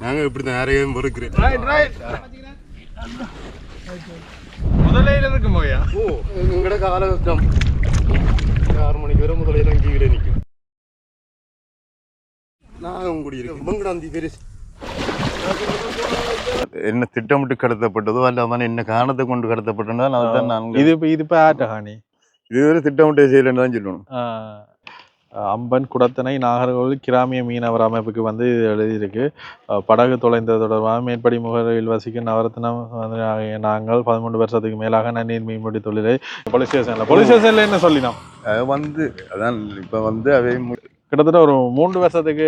நாங்கள் இப்படி தான் யாரையும் பொறுக்கிறேன். முதலையில் இருக்கும் போயா? ஓ எங்கட காலகட்டம் 6 மணிக்கு வரை முதலையில் தான் கீழே நிற்கும். நான் குடியிருக்கேன் மங்கடாந்தி பெருசு. என்ன திட்டமிட்டு கடத்தப்பட்டதோ அல்லாமல் என்ன காரணத்தை கொண்டு கடத்தப்பட்டதோ அதுதான் நான் இது இப்போ ஆட்ட ஹானி இதுவரை திட்டமிட்டு செய்யலன்னு தான் சொல்லணும். அம்பன் குடத்தனை நாகர்கோவில் கிராமிய மீனவர் அமைப்புக்கு வந்து எழுதியிருக்கு. படகு தொலைந்தது தொடர்பாக மேற்படி முகரில் வசிக்கும் நவரத்னம் வந்து நாங்கள் 13 வருஷத்துக்கு மேலாக நன்னீர் மீன்பிடி தொழிலை போலீஸ் ஸ்டேஷன்ல என்ன சொல்லினோம் வந்து அதான் இப்போ வந்து அவை கிட்டத்தட்ட ஒரு 3 வருஷத்துக்கு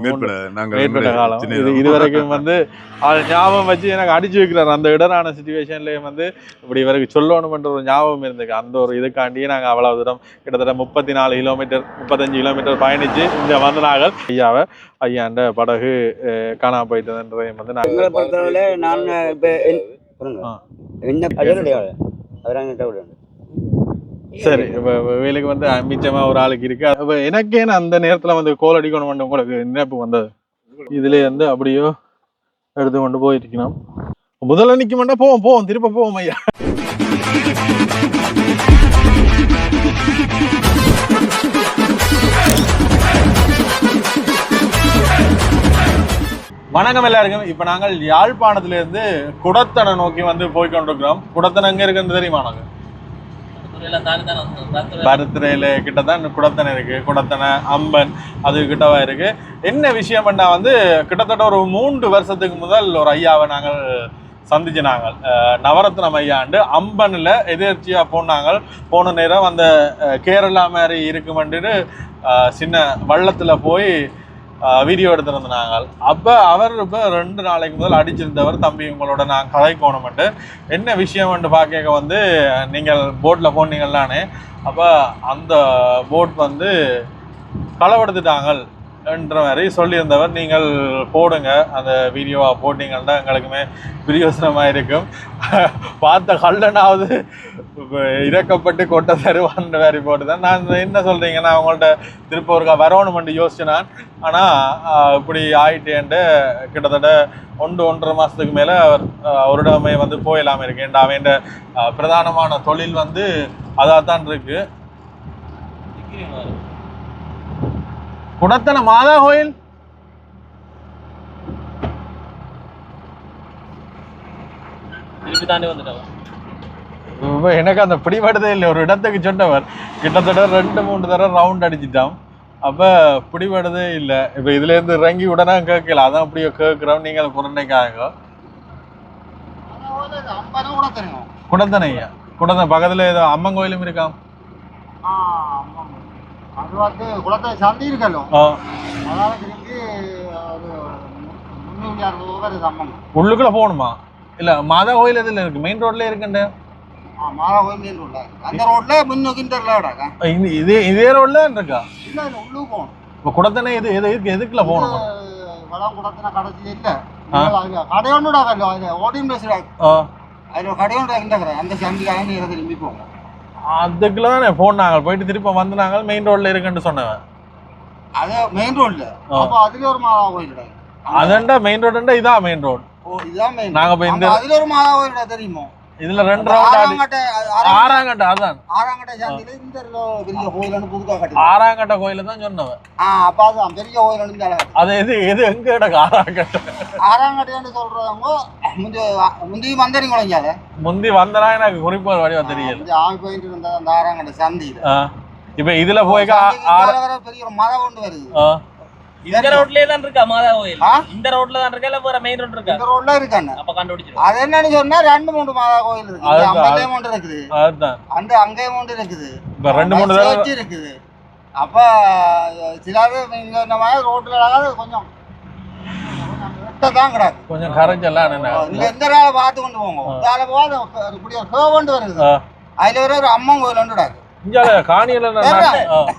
மேற்பட்ட காலம் இதுவரைக்கும் வந்து அது ஞாபகம் வச்சு எனக்கு அடிச்சு வைக்கிறார். அந்த இடரான சிச்சுவேஷன்லேயே வந்து இப்படி இவருக்கு சொல்லணும்ன்ற ஒரு ஞாபகம் இருந்துக்கு. அந்த ஒரு இதுக்காண்டியே நாங்கள் அவ்வளவு தூரம் கிட்டத்தட்ட 34 கிலோமீட்டர் 35 கிலோமீட்டர் பயணிச்சு இங்கே வந்து நாங்கள் ஐயாண்ட படகு காணாம போயிட்டதுன்றதையும் வந்து நாங்கள் பொறுத்தவரை நான் சரி இப்போ வேலைக்கு வந்து மிச்சமா ஒரு ஆளுக்கு இருக்கு. அப்போ எனக்கே அந்த நேரத்தில் வந்து கோல் அடிக்கணும் உங்களுக்கு நினைப்பு வந்தது. இதுல வந்து அப்படியோ எடுத்து கொண்டு போயிருக்கணும். முதல்ல நிற்க மாட்டா போவோம் திருப்ப போவோம் ஐயா. வணக்கம் எல்லாருக்கும். இப்போ நாங்கள் யாழ்ப்பாணத்திலிருந்து குடத்தனை நோக்கி வந்து போய்கொண்டிருக்கிறோம். குடத்தனை எங்கே இருக்குன்னு தெரியுமா? நாங்கள் பருத்திரையில கிட்டதான் குடத்தனை இருக்கு. குடத்தனை அம்பன் அது கிட்டவா இருக்கு. என்ன விஷயம் பண்ணா வந்து கிட்டத்தட்ட ஒரு 3 வருஷத்துக்கு முதல் ஒரு ஐயாவை நாங்கள் சந்திச்சு நாங்கள் நவரத்னம் ஐயாண்டு அம்பனில் எதிர்ச்சியா போன நேரம் அந்த கேரளா மாதிரி இருக்குமென்று சின்ன வள்ளத்துல போய் வீடியோ எடுத்திருந்த நாங்கள். அப்போ அவர் இப்போ 2 நாளைக்கு முதல் அடிச்சிருந்தவர் தம்பி உங்களோட நான் கதைக்கோணுமெண்டு என்ன விஷயம்னு பார்க்க வந்து நீங்கள் போட்டில் போனீங்களானே. அப்போ அந்த போட் வந்து களவெடுத்துட்டாங்க என்ற மாதிரி சொல்லியிருந்தவர். நீங்கள் போடுங்க அந்த வீடியோவாக போட்டிங்கன்னா எங்களுக்குமே பிரயோசனமாக இருக்கும். பார்த்த கல்லனாவது இறக்கப்பட்டு கொட்ட தருவான்ற மாதிரி போட்டு தான் நான் என்ன சொல்கிறீங்கன்னா அவங்கள்ட்ட திருப்ப ஒருக்கா வரணுமெண்டு யோசிச்சுனான். ஆனால் இப்படி ஆயிட்டேன்ட்டு கிட்டத்தட்ட 1-1.5 மாதத்துக்கு மேலே அவரிடமே வந்து போயிடலாமல் இருக்கேன். அவன் பிரதானமான தொழில் வந்து அதாக தான் இருக்கு. குடத்தனை மாதா கோயில் எனக்கு அந்த பிடிபடுதே இல்லை. ஒரு இடத்துக்கு சொன்னவர் கிட்டத்தட்ட 2-3 தடவை ரவுண்ட் அடிச்சிட்டான். அப்போ பிடிபடுதே இல்லை. இப்போ இதுலேருந்து இறங்கி உடனே கேட்கல. அதான் அப்படியே கேட்குறோம். நீங்கள் குரண்டைக்காக குடத்தனையா குடத்தனை பக்கத்தில் ஏதோ அம்மன் கோயிலும் இருக்கான். அது வந்து குளத்தை சந்தி இருக்கല്ലോ. உள்ளுக்குள்ள போகணுமா? இல்ல மாதா கோயில் எதுல இருக்கு? மெயின் ரோட்ல இருக்குண்ட. மாதா கோயில் மெயின் ரோட்ல அந்த ரோட்ல முன்னோக்கி இதே ரோட்ல இருக்கா? இல்ல இல்ல உள்ளுக்கு போகணும். இப்போ குடத்தனை எதுக்குள்ள போகணும்? வளம் குடத்தனை கடைசி இல்ல கடையோண்டுடாக்கല്ലോ. அது ஓடியும் பேசுறாங்க. அதில் கடையோண்டு அந்த சந்திக்காக திரும்பி போகும். அதுக்குள்ள தானே போனாங்க. போயிட்டு திருப்ப வந்து நாங்கள் மெயின் ரோட்ல இருக்குன்னு சொன்னவன். அது மெயின் ரோட்ல அதுல ஒரு மாதா கோயில் அதண்டா மெயின் ரோடுண்டா இதான் மெயின் ரோடு. இதான் மெயின். நாங்க போய் இந்த அதுல ஒரு மாதா கோயில் தெரியுமோ? இதுல 2 ரவுண்ட் ஆறாங்கட்ட அதான் ஆறாங்கட்ட சாந்தில இந்த பெரிய கோயில்னு புதுக்கா கட்டி ஆறாங்கட்ட கோயில தான் சொன்னவன். அப்ப அதான் பெரிய கோயில்னு அது எது எங்க இடக்கு ஆறாங்கட்டன்னு சொல்றவங்க முந்தி வந்தறீங்க குழஞ்சால முந்தி வந்தனா எனக்கு குறிப்பா வடிவா தெரியல. ஆவி போயிட்டு இருந்த அந்த ஆறாங்கட்ட சாந்தியில இப்ப இதுல போய் பெரிய ஒரு மலை கொண்டு வருது. இந்த ரோட்லயே தான் இருக்கா மாதா கோயில்? இந்த ரோட்ல தான் இருக்கா இல்ல வேற மெயின் ரோட் இருக்கா? இந்த ரோட்ல இருக்கானே. அப்ப கண்டுபிடிச்சிரு. அது என்னன்னு சொன்னா 2-3 மாதா கோயில் இருக்கு. அங்கேயே ஒன்று இருக்குது. அதுதான் அங்கேயே ஒன்று இருக்குது. இப்ப 2-3 தடவை இருக்குது. அப்ப சிலாவே இங்க இந்த மாதிரி ரோட்ல கொஞ்சம் தான் கிடக்கு. கொஞ்சம் கரைஞ்செல்லாம் நீங்க எந்த நாளை பார்த்து கொண்டு போங்க. இதால போது இப்படி ஒரு கோவண்டு வருது. அதுல ஒரு அம்மன் கோயில் ஒன்று கிடக்கு. இங்க காணியில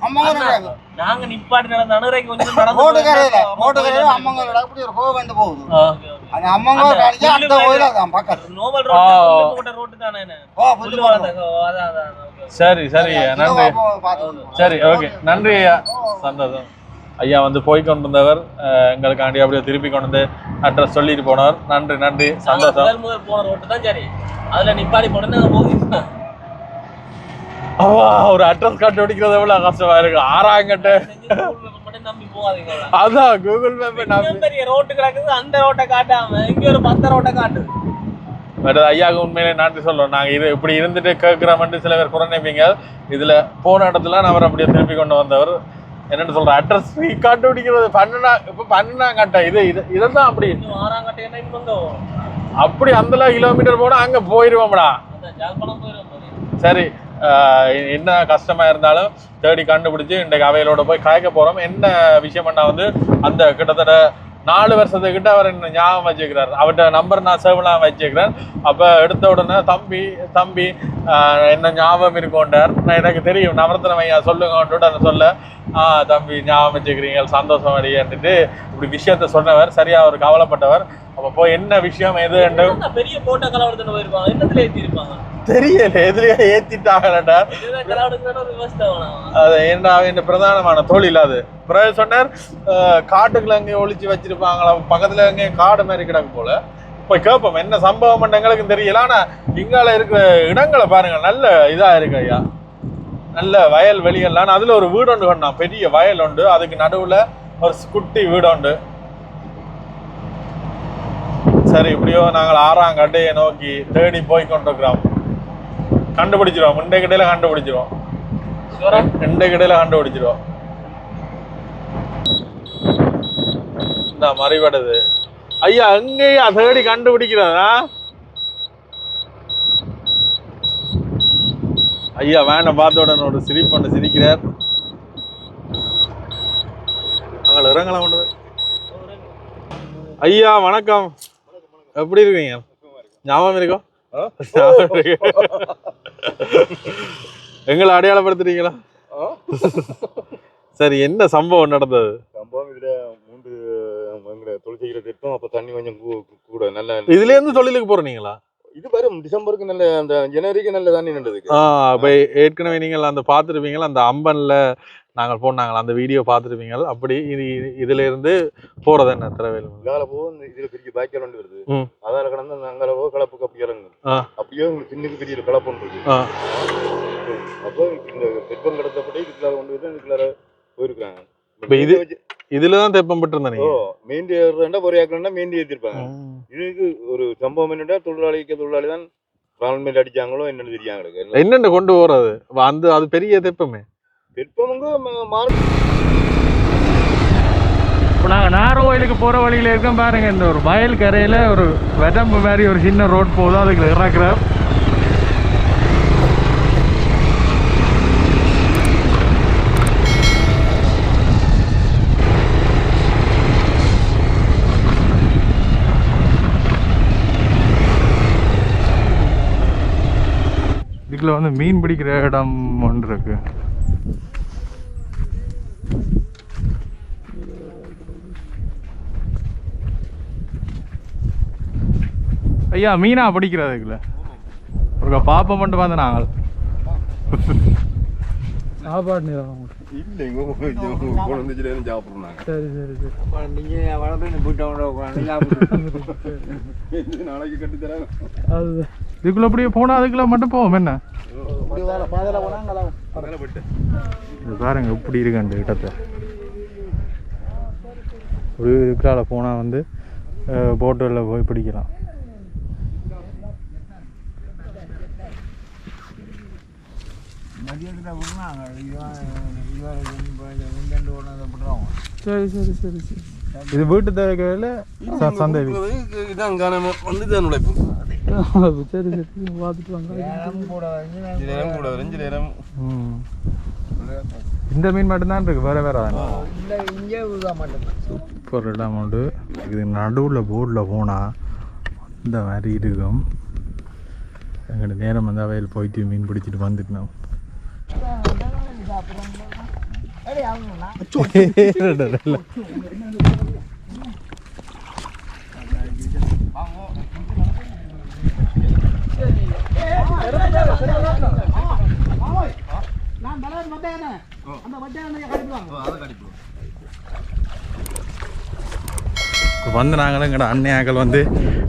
அம்மன் கோயில் கிடக்கு. நாங்க நிப்பாட்டி நடந்த அனுரைக்கு கொஞ்சம் நடந்து ஓட்டுக்கரையில அம்மன் கோயில் அப்படி ஒரு கோவண்டு போகுது. அந்த அம்மன் கோயில் காலியா அந்த கோயில் அதான் பக்கத்துல நோமல் ரோட் போட்ட ரோட் தானே. புல்லு சரி சரி நன்றி. சரி ஓகே நன்றி ஐயா. சந்தோஷம். ஐயா வந்து போய் கொண்டிருந்தவர் எங்களுக்காண்டி அப்படியே திருப்பி கொண்டு வந்து அட்ரஸ் சொல்லிட்டு போனவர். நன்றி நன்றி, சந்தோஷம். முதல் போன ரோட்டு தான் சரி, அதுல நிப்பாடி போனேன்னு போகிறேன். ஒரு அட்ரஸ் கண்டுபிடிக்கிறது எவ்வளவு கஷ்டமா இருக்கு. 6ஆம் கட்ட நம்பி போகாதீங்க. அதான் கூகுள் மேப் பெரிய ரோட்டு கிடக்குது, அந்த ரோட்டை காட்டாம இங்க ஒரு 10 ரோட்டை காட்டு. ஐயாவுக்கு உண்மையிலே நன்றி சொல்றோம். நாங்க இது இப்படி இருந்துட்டு கேட்கிறோம்னு சில பேர் குறைநிப்பீங்க. இதுல போன இடத்துல அவர் அப்படியே திருப்பி கொண்டு வந்தவர். என்னன்னு சொல்ற அட்ரஸ் கண்டுபிடிக்கிறது இப்ப 12ஆம் கட்டம். இதான் அப்படி 6ஆம் கட்டம் என்ன இங்க அப்படி அந்த கிலோமீட்டர் போனா அங்க போயிருவோம்டா. சரி, என்ன கஷ்டமா இருந்தாலும் தேடி கண்டுபிடிச்சு இன்றைக்கு அவைகளோட போய் கலைக்க போறோம். என்ன விஷயம்னா வந்து அந்த கிட்டத்தட்ட 4 வருஷத்துக்கிட்ட அவர் என்ன ஞாபகம் வச்சுக்கிறார். அவர்கிட்ட நம்பர் நான் சேவலாம் வச்சுக்கிறேன். அப்போ எடுத்த உடனே தம்பி என்ன ஞாபகம் இருக்கோண்டார். நான் எனக்கு தெரியும் நவரத்னம் ஐயா சொல்லுங்கன்ட்டு அதை சொல்ல தம்பி ஞாபகம் வச்சுக்கிறீங்க சந்தோஷம் அடின்ட்டு இப்படி விஷயத்த சொன்னவர். சரியா அவர் கவலைப்பட்டவர். அப்போ போய் என்ன விஷயம் எது பெரிய போட்டோ கலவரத்துல போயிருப்பாங்க. என்னத்துல ஏற்றிருப்பாங்க தெரியல, எதுலயே ஏத்திட்டாங்கடா. அது என்ன பிரதானமான தொழில் அது. பிறகு சொன்னார் காட்டுக்குள்ள அங்கே ஒளிச்சு வச்சிருப்பாங்களா, பக்கத்துல அங்கே காடு மாதிரி கிடக்கு போல. போய் கேட்போம் என்ன சம்பவம் எங்களுக்கும் தெரியல. ஆனா இங்கால இருக்கிற இடங்களை பாருங்க, நல்ல இதா இருக்கு ஐயா. நல்ல வயல் வெளியெல்லாம். அதுல ஒரு வீடு ஒன்று கொண்டா, பெரிய வயல் உண்டு, அதுக்கு நடுவுல ஒரு குட்டி வீடு உண்டு. சரி, இப்படியோ நாங்கள் 6ஆம் கட்டையை நோக்கி தேடி போய் கொண்டிருக்கிறோம். கண்டுபிடிச்சிருவோம், இன்றைய கடையில கண்டுபிடிச்சிருவோம். இந்த மறைபடுது ஐயா. எங்கேயா தேடி கண்டுபிடிக்கிறதா ஐயா? வேண பார்த்தோட ஒரு சிரிப்பு ஒன்று சிரிக்கிறார். நாங்கள் இறங்கலாம் கொண்டது. ஐயா வணக்கம், எப்படி இருக்கீங்க? ஞாபகம் இருக்கோம்? எங்களை அடையாளப்படுத்துறீங்களா? சரி, என்ன சம்பவம் நடந்தது? சம்பவம் இதுல 3 தொழில் செய்கிற திட்டம். அப்ப தண்ணி கொஞ்சம் கூட நல்ல. இதுல இருந்து தொழிலுக்கு போறீங்களா? இது வரும் டிசம்பருக்கு நல்ல, அந்த ஜனவரிக்கு நல்ல தண்ணி நின்றது. அப்ப ஏற்கனவே நீங்கள் அந்த பாத்துருப்பீங்களா, அந்த அம்பன்ல நாங்கள் போனாங்களா, அந்த வீடியோ பாத்துருப்பீங்க. அப்படி இதுல இருந்து போறது என்ன திரவேல் இதால போகும். இதுல பெரிய பேக்கர் ஒன்று வருது, அதால கடந்து அங்கால போக கலப்புக்கு அப்படி இறங்கு. அப்படியே உங்களுக்கு பின்னுக்கு பெரிய கலப்பு ஒன்று இருக்கு. அப்போ இந்த தெப்பம் கடத்தப்பட்டு இதுக்குள்ளார கொண்டு வந்து இதுக்குள்ளார போயிருக்காங்க. இதுலதான் தெப்பம் பெற்று இருந்தாங்க. மெயின்டி ஏறுறா பொறையாக்கணும்னா மெயின்டி ஏற்றிருப்பாங்க. இதுக்கு ஒரு சம்பவம் என்னன்னா, தொழிலாளி தான் ராவல் மேல் அடிச்சாங்களோ என்னன்னு தெரியாங்க. என்னென்ன கொண்டு போறது அந்த அது பெரிய தெப்பமே. தெப்பமுங்க மாறு. இப்போ நாங்கள் நாகர்கோயிலுக்கு போகிற வழியில் இருக்கோம் பாருங்க. இந்த ஒரு வயல் கரையில் ஒரு வெடம்பு மாதிரி ஒரு சின்ன ரோட் போதும், அதுக்கு இறக்குற இதுக்குள்ள வந்து மீன் பிடிக்கிற இடம் ஒன்று இருக்கு. ஐயா மீனா பிடிக்கிறதுக்குள்ள ஒரு பாப்பா மட்டும் வந்து நாங்கள் சாப்பாடு நேரம் இல்லைங்க சாப்பிடுறாங்க. சரி சரி சரி, நீங்க நாளைக்கு கட்டி தராங்க. அது இதுக்குள்ள அப்படியே போனா அதுக்குள்ள மட்டும் போவோம். என்ன பாருங்க இப்படி இருக்கு அந்த இடத்தை. ஒரு இதுக்குள்ள போனா வந்து போட்டில் போய் பிடிக்கலாம். சரி சரி சரி சரி, இது வீட்டு தேவையில சந்தை இதான் வந்து தான் உழைப்பு. சரி சரி, பார்த்துட்டு வாங்க. இந்த மீன் மட்டும்தான் இருக்கு, வேற வேற சூப்பர் இடம் உண்டு. இது நடுவில் போர்டில் போனால் இந்த மாதிரி இருக்கும். எங்களோட நேரம் வந்து அவையில் போயிட்டு மீன் பிடிச்சிட்டு வந்துட்டோம். வந்து நாங்களும் எங்களோட அண்ணையாக்கள் வந்து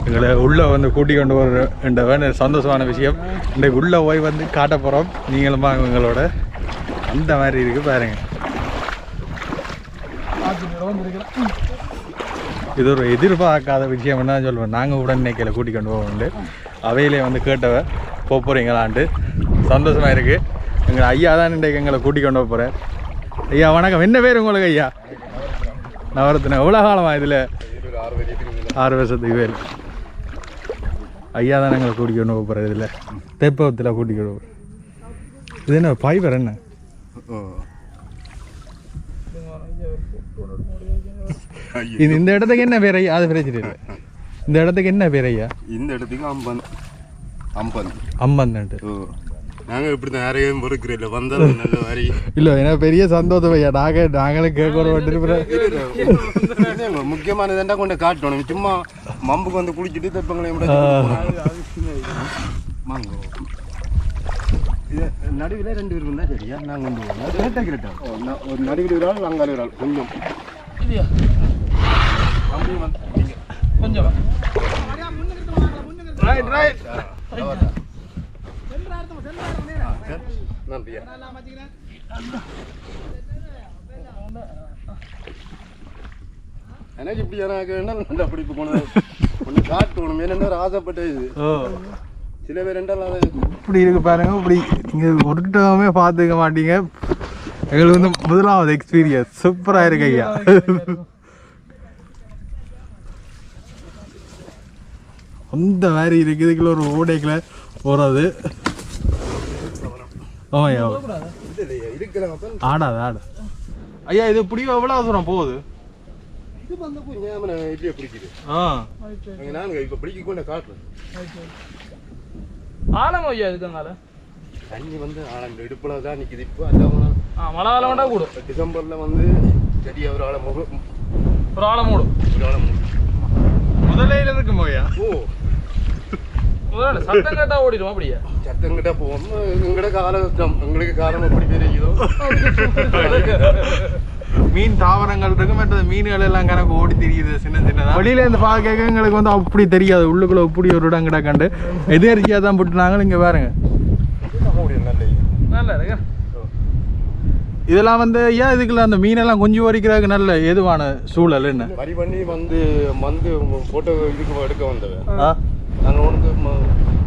எங்களை உள்ளே வந்து கூட்டி கொண்டு வர சந்தோஷமான விஷயம். இன்றைக்கு உள்ளே போய் வந்து காட்ட போகிறோம். நீங்களும் வாங்க எங்களோட. அந்த மாதிரி இருக்குது பாருங்க. இது ஒரு எதிர்பார்க்காத விஷயம் என்ன சொல்லுவோம். நாங்கள் உடனே கூட்டி கொண்டு போவோம். அவையிலே வந்து கேட்டவ போகிறீங்களான்ட்டு சந்தோஷமாக இருக்குது. எங்கள் ஐயா தான் இன்றைக்கு எங்களை கூட்டி கொண்டு போகிறேன். ஐயா வணக்கம். என்ன பேர் உங்களுக்கு ஐயா? நவரத்தின. எவ்வளோ காலமா இதில்? 6 வருஷத்துக்கு பேர். ஐயா தான் எங்களை கூட்டி கொண்டு போகிறேன். இதில் தெப்பத்தில் கூட்டி கொண்டு போகிறேன். இது என்ன ஃபைபர் என்ன? இந்த இடத்துக்கு என்ன பேர் ஐயா? அது பிரச்சனை இல்லை. இந்த இடத்துக்கு என்ன பேர் ஐயா? இந்த இடத்துக்கு அம்பன். அம்பன். நாங்கள் இப்படி தான் யாரையும் பொறுக்கிறோம். இல்லை வந்தாலும் நல்ல மாதிரி இல்லை. ஏன்னா பெரிய சந்தோஷம் ஐயா. நாங்களும் கேட்கணும். முக்கியமானது என்ன கொண்டு காட்டணும். சும்மா மம்புக்கு வந்து குளிச்சுட்டு தெப்பங்களையும் இது நடுவில் 2 பேர் இருந்தால் சரியா? நாங்கள் கொண்டு போவோம். ஒரு நடுவில் ஒரு ஆள், அங்கே ஒரு ஆள். கொஞ்சம் கொஞ்சம் ரைட் நன்றியா. எனக்கு இப்படி எனக்கு என்ன அப்படி இப்போ ஒன்று காட்டணும். என்னென்ன ஒரு ஆசைப்பட்ட இது. சில பேர் ரெண்டால் இப்படி இருக்கு பாருங்க. இப்படி நீங்கள் ஒருக்கிட்டமே பார்த்துக்க மாட்டீங்க. எங்களுக்கு வந்து முதலாவது எக்ஸ்பீரியன்ஸ் சூப்பராக இருக்கு ஐயா. அந்த மாதிரி இருக்குது. இதுக்குள்ள ஒரு ஓடைக்குள்ள போகிறது. ஆமாய்யா. ஆடாது ஆடு ஐயா. இது பிடிக்கும். எவ்வளோ தூரம் போகுது? இது வந்து இல்லையே பிடிக்குது. நான் இப்போ பிடிக்க கொண்டு காட்டுறேன். ஆழம் ஐயா இதுக்குனால தண்ணி வந்து ஆழம் இடுப்புல தான் நிற்குது. இப்போ அதான் மழை காலம் வேண்டாம் கூடும். டிசம்பரில் வந்து சரியா ஒரு ஆழம் மூடும். ஒரு ஆழம் மூடும். முதலையில் இருக்கும் ஐயா. சத்தம் கேட்டா ஓடிடுவோம். அப்படியா? சத்தம் கிட்ட போவோம். எங்கட காலம் எங்களுக்கு காலம் எப்படி தெரியுதோ. மீன் தாவரங்கள் இருக்கு. மற்றது மீன்கள் எல்லாம் கணக்கு ஓடி தெரியுது சின்ன சின்னதாக. வெளியில இருந்து பார்க்க எங்களுக்கு வந்து அப்படி தெரியாது. உள்ளுக்குள்ள இப்படி ஒரு இடம் கிடக்கண்டு எதிர்ச்சியா தான் போட்டுனாங்க. இங்க பாருங்க. நல்லா இருக்கு. இதெல்லாம் வந்து ஏன் இதுக்குள்ள அந்த மீனெல்லாம் கொஞ்சம் வரைக்கிறதுக்கு நல்ல ஏதுவான சூழல் என்ன? வரி பண்ணி வந்து போட்டோ இதுக்கு எடுக்க வந்தவன். நாங்கள் ஒன்று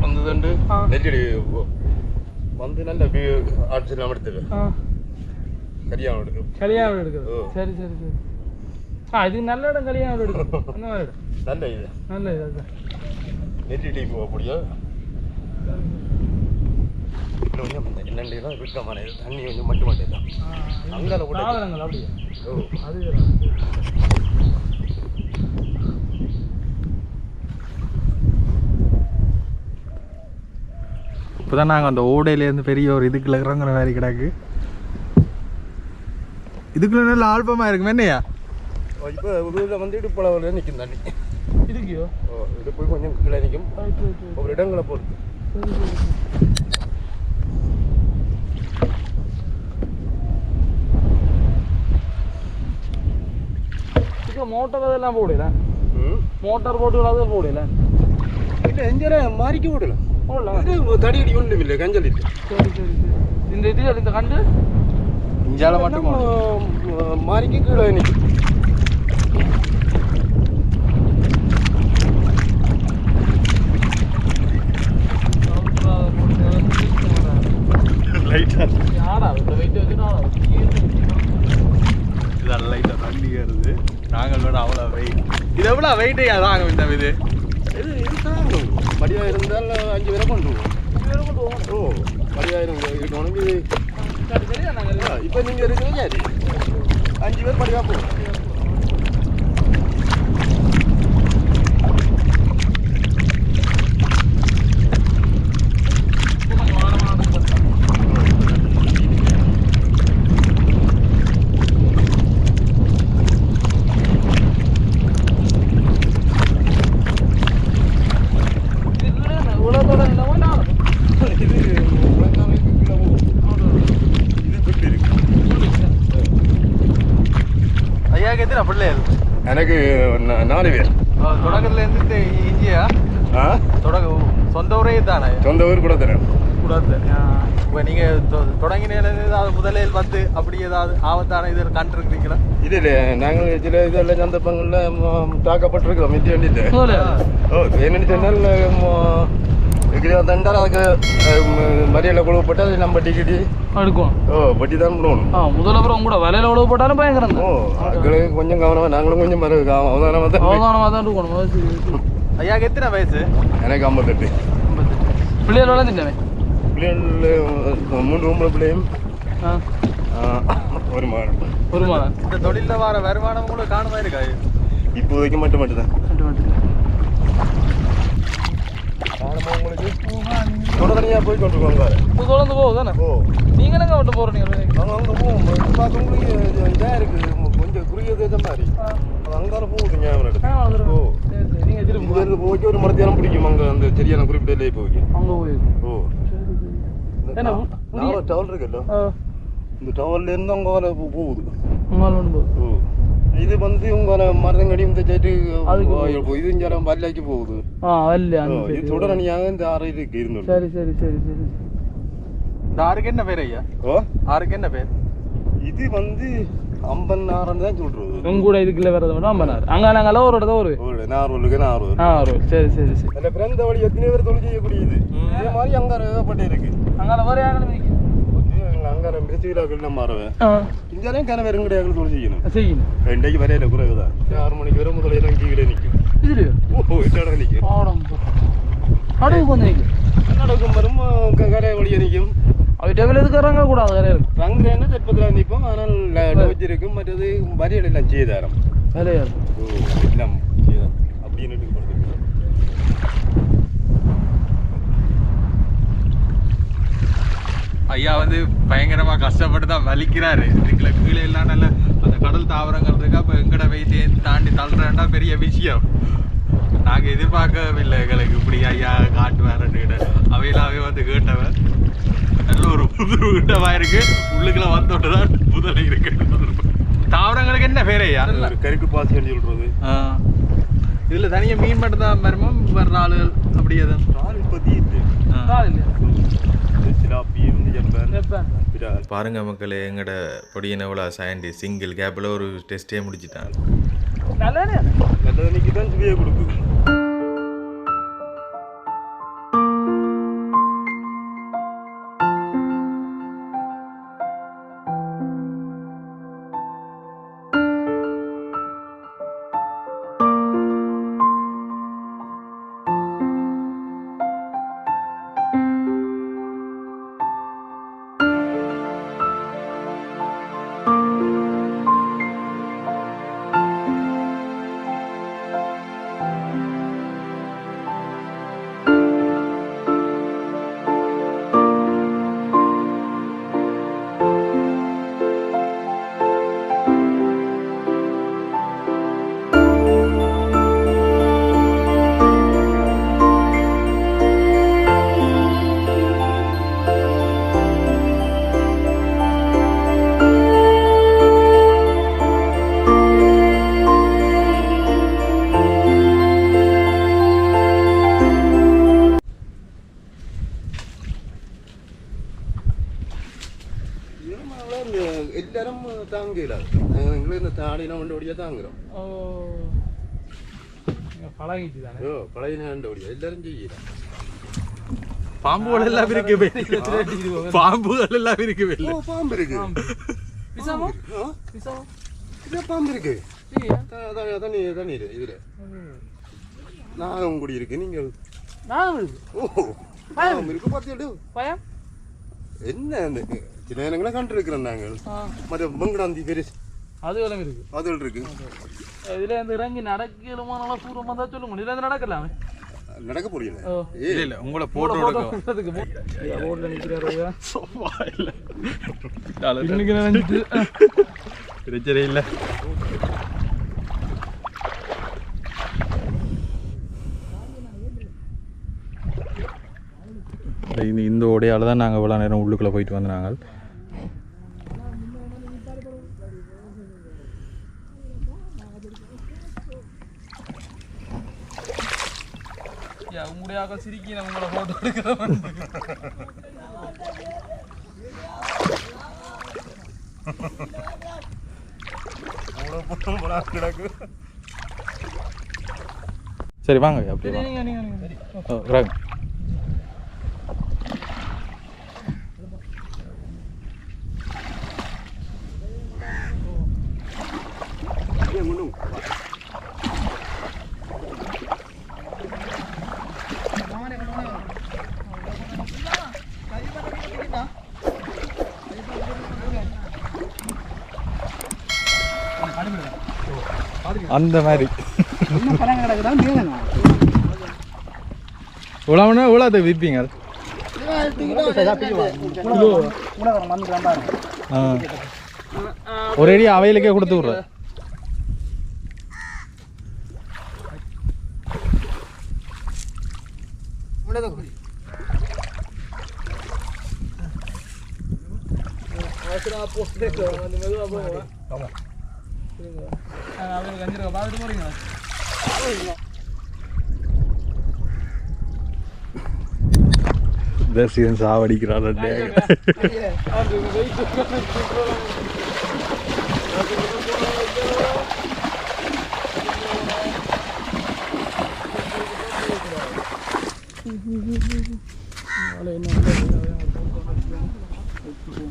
வந்ததுண்டு நெல்லடி வந்து நல்ல ஆட்சி எல்லாம் எடுத்துவேன். கல்யாணம் எடுக்குது. சரி சரி சரி. இதுக்கு நல்ல இடம் கல்யாணம் எடுக்கும். அந்த மாதிரி இடம் நல்ல இது. நல்ல இது நெல்லடி போகக்கூடிய நெல்லி தான் விற்கமான தண்ணி கொஞ்சம் மட்டும் தான் அங்கே அப்படியே. அது இப்போதான் நாங்கள் அந்த ஓடையிலேருந்து பெரிய ஒரு இதுக்குள்ள இறங்குற மாதிரி கிடக்கு. இதுக்குள்ள நல்ல ஆல்பமாக இருக்குமே என்னையா? இப்போ உதவியில் வந்து இடுப்பளவில் நிற்கும் தண்ணி. இதுக்கியோ இடுப்பு கொஞ்சம் கீழே நிற்கும். ஒரு இடங்களை பொறுத்து. மோட்டார் அதெல்லாம் போடல. மோட்டார் போட்டு அது போடல. இல்லை எஞ்சரை மாறிக்க போடலாம். தடி அடி ஒன்றும் இல்லை. கஞ்சல் இல்லை. சரி சரி சரி. இந்த இது இந்த கண்டு இஞ்சால மட்டும் மாறிக்க கீழே நிற்கும். இதெல்லாம் லைட்டாக தண்ணி ஏறுது. நாங்கள் வேணும் அவ்வளோ வெயிட். இது எவ்வளோ வெயிட்டையா தாங்க இந்த இது? இது படியாக இருந்தால் 5 பேரை கொண்டு போவோம். படியாக இருக்கணும். இப்போ நீங்கள் இருக்கிறீங்க 5 பேர் படியாக போவோம். ஐயா கேட்டு பிள்ளை எனக்கு 4 பேர். தொடக்கத்துல இருந்து இங்கேயா சொந்த ஊரே தானே? சொந்த ஊர் கூட தரேன். இப்போ நீங்கள் தொடங்கினேன் அது முதலில் வந்து அப்படி ஏதாவது ஆபத்தான இதில் கண்டிருக்கிறீங்களா? இல்லை நாங்கள் சில இதெல்லாம் சந்தர்ப்பங்களில் தாக்கப்பட்டிருக்கிறோம். மித்தி வேண்டிட்டு என்னென்னு சொன்னால் தண்டால் அதுக்கு மறியலில் குழுவப்பட்டு அதை நம்ம டிக்கெட்டி எடுக்கும். பட்டி தான் போடணும். முதலப்புறம் கூட வலையில உழவு போட்டாலும் பயங்கரம். அதுக்கு கொஞ்சம் கவனமாக நாங்களும் கொஞ்சம் அவதானமாக தான் இருக்கணும். ஐயாக்கு எத்தனை வயசு? எனக்கு 58. பிள்ளைகள் வளர்ந்துட்டேன். பிள்ளைகள் 3 பொம்பளை பிள்ளையும் ஒரு மகன். இந்த தொழிலில் வர வருமானம் கூட காணுமா இருக்காது? இப்போதைக்கு மட்டும்தான். உங்களுக்கு தொடர்ந்து போய் கொண்டிருக்கோங்க. தொடர்ந்து போகுதானே? நீங்கள் எங்கே விட்டு போகிறீங்க? அங்கே போவோம். உங்களுக்கு இதாக இருக்குது கொஞ்சம் குறுகிய தேசம் மாதிரி அங்கால போகுதுங்க. நீங்கள் திரும்ப போய்க்கு ஒரு மரத்தியாலும் பிடிக்கும். அங்கே அந்த சரியான குறிப்பிட்ட போய்க்கு அங்கே போய் டவல் இருக்குல்ல, இந்த டவல்லேருந்து அங்கே போகுது. இது வந்து உங்களை மரதங்கடி இந்த சைட்டு இது இங்கே வல்லாக்கி போகுது. இது தொடரணியாக இந்த ஆறு இருக்கு இருந்தது. சரி சரி சரி சரி. இந்த ஆறுக்கு என்ன பேர் ஐயா? ஆறுக்கு என்ன பேர்? இது வந்து 56 தான் சொல்றது. உங்கூட இதுக்குள்ள வரது மட்டும் 56. அங்கே நாங்கள் ஒரு இடத்த ஒரு நார்வலுக்கு. சரி சரி சரி. அதில் பிறந்த வழி எத்தனை பேர் தொழில் செய்யக்கூடியது. இதே மாதிரி அங்கே ஏகப்பட்டு இருக்கு. அங்கே வர இருக்கு. அங்கே மிருச்சிகளாக்கள் நம்ம மாறவேன். இந்தியாலையும் கன பேரும் கிடையாது தொழில் செய்யணும். இன்றைக்கு வரையில குறைவு தான். 6 மணிக்கு வரை முதல்ல கீழே நிற்கும். இதுலையோ இடம் நிற்கும். அடுக்கு கொஞ்சம் நிற்கும். நடக்கும் வரும் கரையை வழியை நிற்கும். அவை டேபிள் எதுக்கு இறங்க கூடாது. கரையில் ரங்குறேன்னா தெற்பத்தில் நிற்போம். ஆனால் டோச்சு இருக்கும். மற்றது வரியல் எல்லாம் செய்தாரம் வேலையா எல்லாம் செய்தாரம் அப்படின்னு ஐயா வந்து பயங்கரமாக கஷ்டப்பட்டு தான் வலிக்கிறாரு. இதுக்குள்ள கீழே எல்லாம் நல்ல அந்த கடல் தாவரங்கிறதுக்கு அப்போ எங்கட வெயிட்டே தாண்டி தள்ளுறேன்னா பெரிய விஷயம். நாங்கள் எதிர்பார்க்கவில்லை எங்களுக்கு இப்படி ஐயா காட்டுவாருன்னு. அவையிலாவே வந்து கேட்டவன் நல்ல ஒரு புது கிட்டமாக இருக்கு. உள்ளுக்குள்ள வந்தோட்டு தான் முதல்ல இருக்கு. தாவரங்களுக்கு என்ன பேர் ஐயா? கருக்கு பாசி சொல்றது. இதில் தனியாக மீன் மட்டும் தான் மரமும் வர்ற ஆளுகள் அப்படியே தான் பாருங்க மக்களே, எங்கட பொடியனவளா சயின்டி சிங்கிள் கேப்பில் ஒரு டெஸ்ட்டே முடிச்சிட்டாங்க. நல்லதன்னைக்கு தான் சுவையை கொடுக்குது. எல்லாரும் தாங்கல. எங்களை இந்த தாடினா வண்டோடியா தாங்குறோம். பழகிட்டு தானே. பழகின வண்டோடியா எல்லாரும் செய்யல. பாம்புகள் எல்லாம் இருக்கு. பாம்புகள் எல்லாம் இருக்கு. பாம்பு இருக்கு. பாம்பு இருக்கு. தண்ணீர் இதுல நாகம் குடி இருக்கு. நீங்கள் நாகம் இருக்கு. பார்த்து பயம் என்ன சில நேரங்கள கண்டு இருக்கிறோம் நாங்கள். மற்ற பங்கடாந்தி பெருசு அதுகளும் இருக்கு. அதுகள் இருக்கு. இதுல இந்த இறங்கி நடக்கலுமா நல்லா சூரமா தான் சொல்லுங்க. இதுல இருந்து நடக்கலாமே. நடக்க முடியல. இல்ல உங்களை போட்டோ எடுக்க ரோட்ல நிக்கிறாரு. சும்மா இல்ல. இன்னைக்கு நினைச்சிட்டு பிரச்சனை இல்ல. இந்த ஓடையால் தான் நாங்கள் இவ்வளோ நேரம் உள்ளுக்குள்ளே போயிட்டு வந்தாங்க. உங்களுடைய சிரிக்கி உங்களை போட்டோ எடுக்கிறோம். சரி வாங்க அப்படி வாங்க. அந்த மாதிரி உழவுனா உழாத விற்பீங்க. ஒரேடி அவையிலுக்கே கொடுத்து விட்ற. தர்சியன் சாவடிக்கிறான்.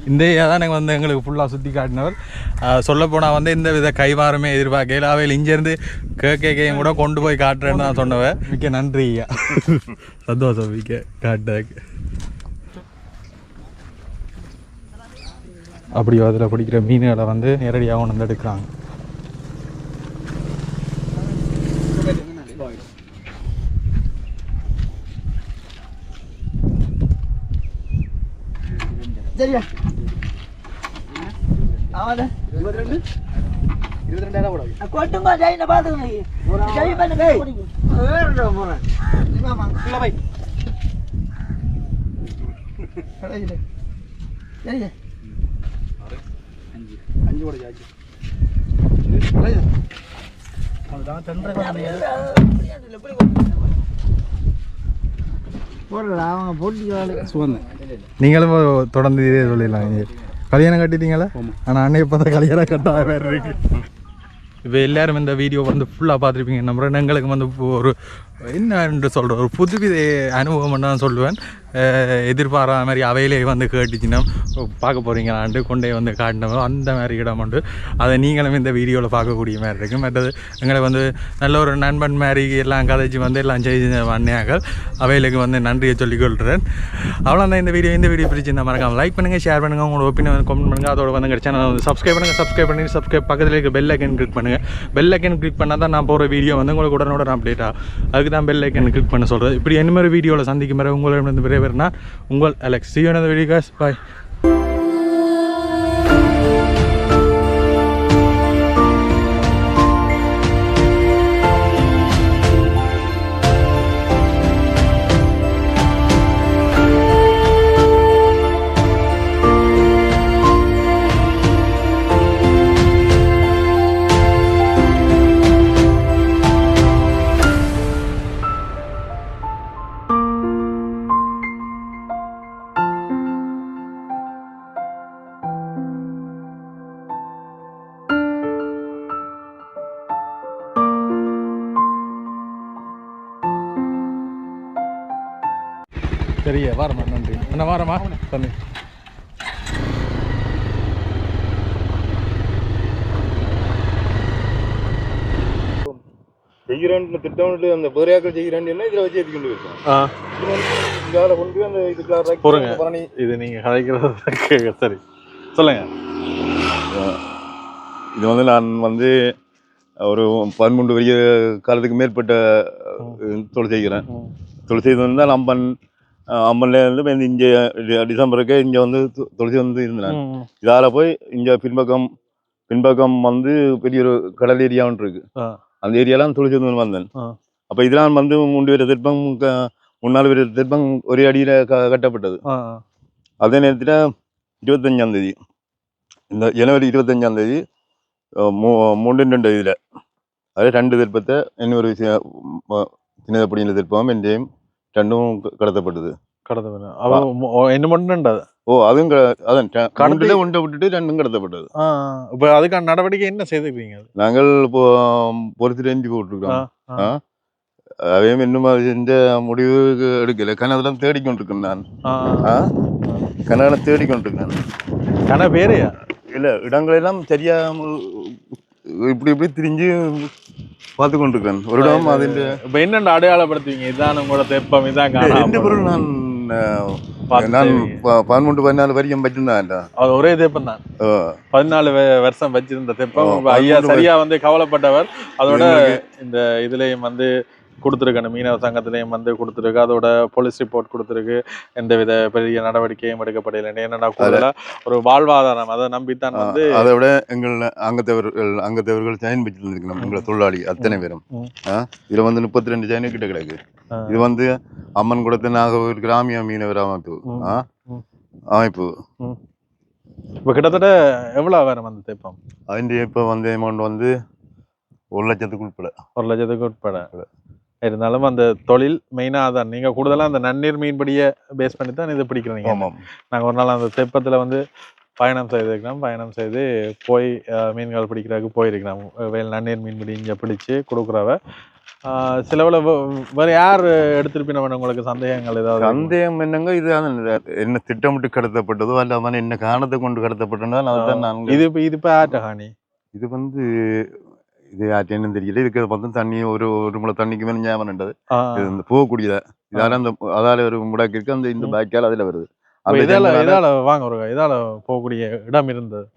இந்த ஏரியா தான் எனக்கு வந்து எங்களுக்கு ஃபுல்லாக சுற்றி காட்டினவர். சொல்லப்போனால் வந்து இந்த வித கைவாரமே எதிர்பார்க்கல. அவையில் இங்கேருந்து கேக்கையும் கூட கொண்டு போய் காட்டுறேன்னு நான் சொன்னவன். மிக்க நன்றி ஐயா, சந்தோஷம் மிக்க காட்டுறதுக்கு. அப்படி அதில் பிடிக்கிற மீன்களை வந்து நேரடியாக கொண்டு வந்து எடுக்கிறாங்க. சரியா 22 போடுங்க. கொட்டுங்க ஜெயின பாத்துங்க. ஜெய் பண்ணுங்க. வேறடா போறேன். இமாமா உள்ள போய். கடையில. சரியா 5 போடு ஜாஜி. அதான் தண்டற போடலாம். அவங்க போட்டிக்கால சுவந்தேன். நீங்களும் தொடர்ந்து இதே சொல்லிடலாம். கல்யாணம் கட்டிட்டீங்களா? ஆனால் அன்னைக்கு பார்த்தா கல்யாணம் கட்டாத வேறு இருக்கு. இப்போ எல்லோரும் இந்த வீடியோ வந்து ஃபுல்லாக பார்த்துருப்பீங்க. நம்புறேன் எங்களுக்கு வந்து ஒரு என்ன என்று சொல்கிற ஒரு புதுவித அனுபவம் தான் சொல்லுவேன். எதிர்பாராத மாதிரி அவையிலே வந்து கேட்டுச்சுன்னா பார்க்க போகிறீங்களான்ட்டு கொண்டே வந்து காட்டினோம். அந்த மாதிரி இடம் உண்டு. அதை நீங்களும் இந்த வீடியோவில் பார்க்கக்கூடிய மாதிரி இருக்குது. மற்றது எங்களை வந்து நல்ல ஒரு நண்பன் மாதிரி எல்லாம் கதைச்சி வந்து எல்லாம் செய்து வந்தார்கள். அவைகளுக்கு வந்து நன்றியை சொல்லிக்கொள்கிறேன். அவ்வளோதான் இந்த வீடியோ பிடிச்சிருந்தா மறக்காமல் லைக் பண்ணுங்கள், ஷேர் பண்ணுங்கள், உங்களோட ஒப்பீனியன் கமெண்ட் பண்ணுங்கள். அதோட வந்து எங்கள் சேனல் வந்து சப்ஸ்கிரைப் பண்ணுங்கள். சப்ஸ்கிரைப் பக்கத்தில் இருக்க பெல் ஐக்கன் கிளிக் பண்ணுங்கள். பெல் ஐக்கன் கிளிக் பண்ணால் தான் நான் போகிற வீடியோ வந்து உங்களுக்கு உடனுடன் அப்டேட் ஆகும். அதுக்கு தான் பெல் ஐக்கன் கிளிக் பண்ண சொல்கிறேன். இப்படி என்ன மாதிரி வீடியோவில் சந்திக்கும் வரை உங்களிடம் விரைவர்னா உங்கள் Alex. See you in another video guys. Bye. சரியா வாரமா? நன்றி என்ன வாரமா தம்பி. செய்கிறேன் திட்டம் அந்த பேரையாக்கள் செய்கிறேன்னு இதில் வச்சு ஏற்றி கொண்டு போயிருக்கோம். இதில் கொண்டு போய் அந்த இதுக்கு போகிறேங்க. இது நீங்கள் கதைக்கிறது சரி சொல்லுங்கள். இது வந்து நான் வந்து ஒரு 13 வருட காலத்துக்கு மேற்பட்ட தொழில் செய்கிறேன். தொழில் செய்து வந்தால் அம்பன்லேருந்து வந்து இங்கே டிசம்பருக்கு இங்கே வந்து தொழில் வந்து இருந்தேன். இதால் போய் இங்கே பின்பக்கம் வந்து பெரிய ஒரு கடல் ஏரியா ஒன்று இருக்கு. அந்த ஏரியாலாம் தொழில் செய்து வந்தேன். அப்போ இதெல்லாம் வந்து 3 பேர் திருப்பம் 3-4 பேர் திருப்பம் ஒரே அடியில் கட்டப்பட்டது. அதே நேரத்தில் 25ஆம் தேதி இந்த ஜனவரி 25ஆம் தேதி 3-2 இதில் அதே 2 திருப்பத்தை இன்னொரு விஷயம் சின்னதை பிடிங்கிற தெப்பம் என்டையும் ரெண்டும் கடத்தப்பட்டது. என்ன மட்டும் ஓ அதுவும் அதான் கடத்திலே ஒன்றை விட்டுட்டு ரெண்டும் கடத்தப்பட்டது. இப்போ அதுக்கான நடவடிக்கை என்ன செய்துக்கிறீங்க? நாங்கள் இப்போ பொறுத்து ரெஞ்சி போட்டிருக்கோம். அவையும் இன்னும் இந்த முடிவு எடுக்கல. கனவுலாம் தேடிக்கொண்டிருக்கேன் நான். கனவுல தேடிக்கொண்டிருக்கேன். கன பேரையா இல்லை இடங்களெல்லாம் சரியா இப்படி திரிஞ்சு பார்த்து கொண்டிருக்கேன். ஒரு இடம் அதில் இப்போ என்னென்ன அடையாளப்படுத்துவீங்க? இதான் உங்களோட தெப்பம், இதான் ரெண்டு பொருள் நான் 13-14 வரைக்கும் வச்சிருந்தேன். அது ஒரே தெப்பம் தான். 14 வருஷம் வச்சிருந்த தெப்பம். ஐயா சரியா வந்து கவலைப்பட்டவர். அதோட இந்த இதுலயும் வந்து கொடுத்துருக்கணும், மீனவ சங்கத்திலையும் வந்து கொடுத்துருக்கு. அதோட போலீஸ் ரிப்போர்ட் கொடுத்துருக்கு. எந்தவித பெரிய நடவடிக்கையும் எடுக்கப்படலை. என்னன்னா கூடுதலா ஒரு வாழ்வாதாரம் அதை நம்பித்தான் வந்து அதை விட எங்கள் அங்கத்தவர்கள் சைன் வச்சிருந்துருக்கணும். எங்களை தொழிலாளி அத்தனை பேரும். இதுல வந்து 32 சைனு கிட்ட கிடக்கு. இது வந்து அம்மன் குளத்தை நாகர்கோவில் கிராமிய மீனவர் அமைப்பு. இப்ப கிட்டத்தட்ட எவ்வளவு வேணும் அந்த தெப்பம்? അതിന്റെ இப்ப வந்து அமௌண்ட் வந்து 1 லட்சத்துக்கு உட்பட. 1 லட்சத்துக்கு உட்பட இருந்தாலும் அந்த தொழில் மெயினாக அதான். நீங்கள் கூடுதலாக அந்த நன்னீர் மீன்பிடியை பேஸ் பண்ணி தான் இது பிடிக்கிறீங்க. நாங்கள் ஒரு நாள் அந்த தெப்பத்தில் வந்து பயணம் செய்திருக்கிறோம். பயணம் செய்து போய் மீன்கள் பிடிக்கிறதுக்கு போயிருக்கிறோம். நன்னீர் மீன்பிடி இங்கே பிடிச்சி கொடுக்குறவ சிலவில் வேறு யார் எடுத்துருப்பினவன் உங்களுக்கு சந்தேகங்கள் ஏதாவது? சந்தேகம் என்னங்க, இது என்ன திட்டமிட்டு கடத்தப்பட்டதோ அல்லாமல் என்ன காரணத்தை கொண்டு கடத்தப்பட்டதோ அதுதான் நான். இது இப்போ ஆட்ட ஹானி இது வந்து இது ஆட்டேன்னு தெரியல. இதுக்கு பார்த்தா தண்ணி ஒரு முளை தண்ணிக்கு மேலே ஞாபகம் இருந்தது. இது இந்த போகக்கூடியதா இதால அந்த அதால ஒரு முடாக்கு இருக்கு. அந்த இந்த பேக்கால் அதில் வருது. இதால வாங்க ஒரு இதால போகக்கூடிய இடம் இருந்தது.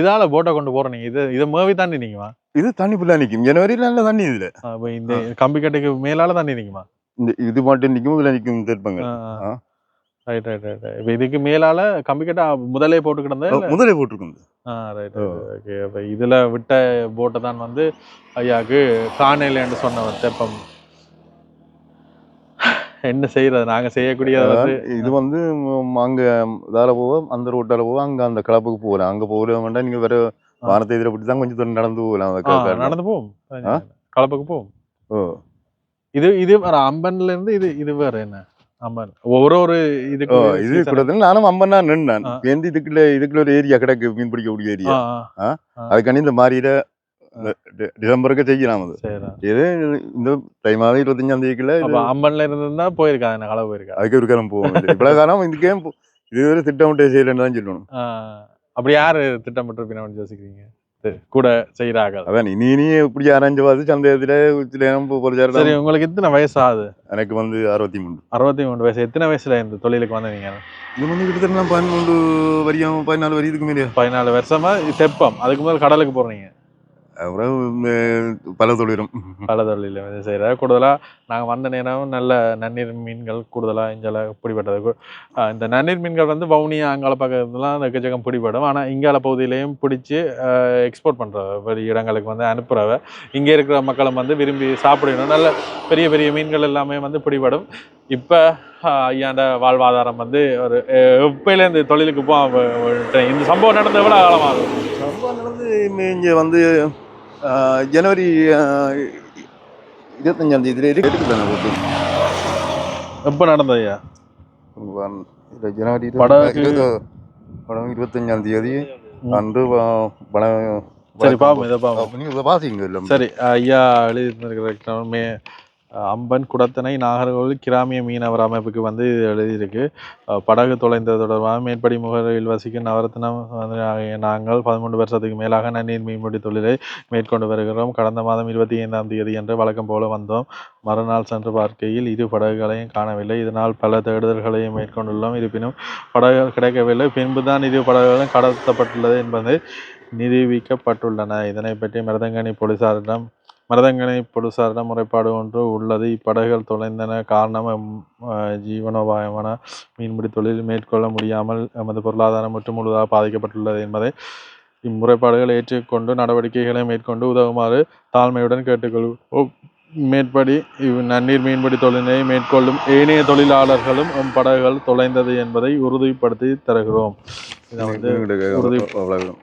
இதால போட்டை கொண்டு போற நீங்க இதை மேவி தண்ணி நிக்குமா? இது தண்ணி ஃபுல்லா நிக்கும். ஜனவரியில நல்ல தண்ணி இதுல. இந்த கம்பி கட்டைக்கு மேலால தண்ணி நிக்குமா? இந்த இது மட்டும் நிக்கும், இதுல நிக்கும் திருப்பங்க. Right right right. இப்போ இதுக்கு மேலால கம்பி கட்டை முதலே போட்டு கிடந்தா? முதலே போட்டிருக்கோம். Right okay. அப்போ இதுல விட்ட போட்டை தான் வந்து ஐயாவுக்கு காணையிலன்னு சொன்னவர் தெப்பம். என்ன செய்யறது? நாங்க செய்யக்கூடியது இது வந்து அங்க இதால போவோம், அந்த ரோட்டால போவோம், அங்க அந்த கிளப்புக்கு போகலாம். அங்க போக வேண்டாம், நீங்க வேற வானத்தை இதில் விட்டு தான் கொஞ்சம் நடந்து போகலாம். நடந்து போவோம், கிளப்புக்கு போவோம். இது வேற அம்பன்ல இருந்து இது வேற என்ன அம்பன் ஒரு இதுக்கு இது கூட நானும் அம்பன் தான் நின்றேன். இதுக்குள்ள ஒரு ஏரியா கிடக்கு, மீன் பிடிக்கக்கூடிய ஏரியா. அதுக்காண்டி இந்த மாதிரியில டிசம்பருக்கு செய்யலாம். அது இது இந்த டைம் 25ஆம் தேதிக்குள்ள அம்பன்ல இருந்தா போயிருக்காங்க, களவு போயிருக்கா. அதுக்கு ஒரு காலம் போவோம். இவ்வளவு காலம் இதுக்கே இதுவரை திட்டமிட்டு செய்யலன்னு தான் சொல்லணும். அப்படி யாரு திட்டமிட்டு யோசிக்கிறீங்க கூட செய்யறாங்க? அதான் இனி இப்படி அரேஞ்சு பார்த்து சந்தேகத்துல. சரி, உங்களுக்கு எத்தனை வயசு ஆகுது? எனக்கு வந்து 63. 63 வயசு. எத்தனை வயசுல இந்த தொழிலுக்கு வந்தீங்க? இது வந்து கிட்டத்தட்ட 13 வரையும் 14 வரைக்கும் மேலே. 14 வருஷமா தெப்பம். அதுக்கு முதல் கடலுக்கு போறீங்க? அப்புறம் பல தொழிலும் செய்யற. கூடுதலா நாங்க வந்த நேரம் நல்ல நன்னீர் மீன்கள் கூடுதலா இங்கால பிடிபட்டது. இந்த நன்னீர் மீன்கள் வந்து வவுனியா அங்கால பக்கத்துலாம் அந்த எக்கச்சக்கம் பிடிபடும். ஆனா இங்கால பகுதியிலையும் பிடிச்சி எக்ஸ்போர்ட் பண்ற வெளி இடங்களுக்கு வந்து அனுப்புறவ இங்க இருக்கிற மக்களும் வந்து விரும்பி சாப்பிடணும். நல்ல பெரிய பெரிய மீன்கள் எல்லாமே வந்து பிடிபடும். இப்ப ஐயாண்ட வாழ்வாதாரம் வந்து ஒரு எப்பயில இந்த தொழிலுக்கு இந்த சம்பவம் நடந்த எவ்வளவு காலமாகும்? சம்பவம் நடந்து இங்க வந்து ஜனவரி 25ஆம் தேதி இருக்குதானே போட்டு. எப்ப நடந்ததையா? ஜனவரி 25ஆம் தேதி அன்று பணம். சரி பாப்போம், இதை பாப்போம். நீங்க பாத்தீங்க இல்லை? சரி, ஐயா எழுதியிருந்திருக்கிற அம்பன் குடத்தனை நாகர்கோவில் கிராமிய மீனவர் அமைப்புக்கு வந்து எழுதியிருக்கு. படகு தொலைந்தது தொடர்பாக மேற்படி முகரில் வசிக்கும் நவரத்னம் நாங்கள் 13 வருஷத்துக்கு மேலாக நன்னீர் மீன்பிடி தொழிலை மேற்கொண்டு வருகிறோம். கடந்த மாதம் 25ஆம் தேதி என்று வழக்கம் போல வந்தோம். மறுநாள் சென்று பார்க்கையில் இரு படகுகளையும் காணவில்லை. இதனால் பல தேடுதல்களையும் மேற்கொண்டுள்ளோம். இருப்பினும் படகுகள் கிடைக்கவில்லை. பின்புதான் இரு படகுகளும் கடத்தப்பட்டுள்ளது என்பது நிரூபிக்கப்பட்டுள்ளன. இதனை பற்றி மருதங்கனை போலீசாரிடம் முறைப்பாடு ஒன்று உள்ளது. இப்படகுகள் தொலைந்தன காரணம் ஜீவனோபாயமான மீன்பிடி தொழில் மேற்கொள்ள முடியாமல் எமது பொருளாதாரம் மற்றும் முழுதாக பாதிக்கப்பட்டுள்ளது என்பதை இம்முறைப்பாடுகள் ஏற்றுக்கொண்டு நடவடிக்கைகளை மேற்கொண்டு உதவுமாறு தாழ்மையுடன் கேட்டுக்கொள்வோம். மேற்படி நன்னீர் மீன்பிடி தொழிலை மேற்கொள்ளும் ஏனைய தொழிலாளர்களும் படகுகள் தொலைந்தது என்பதை உறுதிப்படுத்தி தருகிறோம். இதை வந்து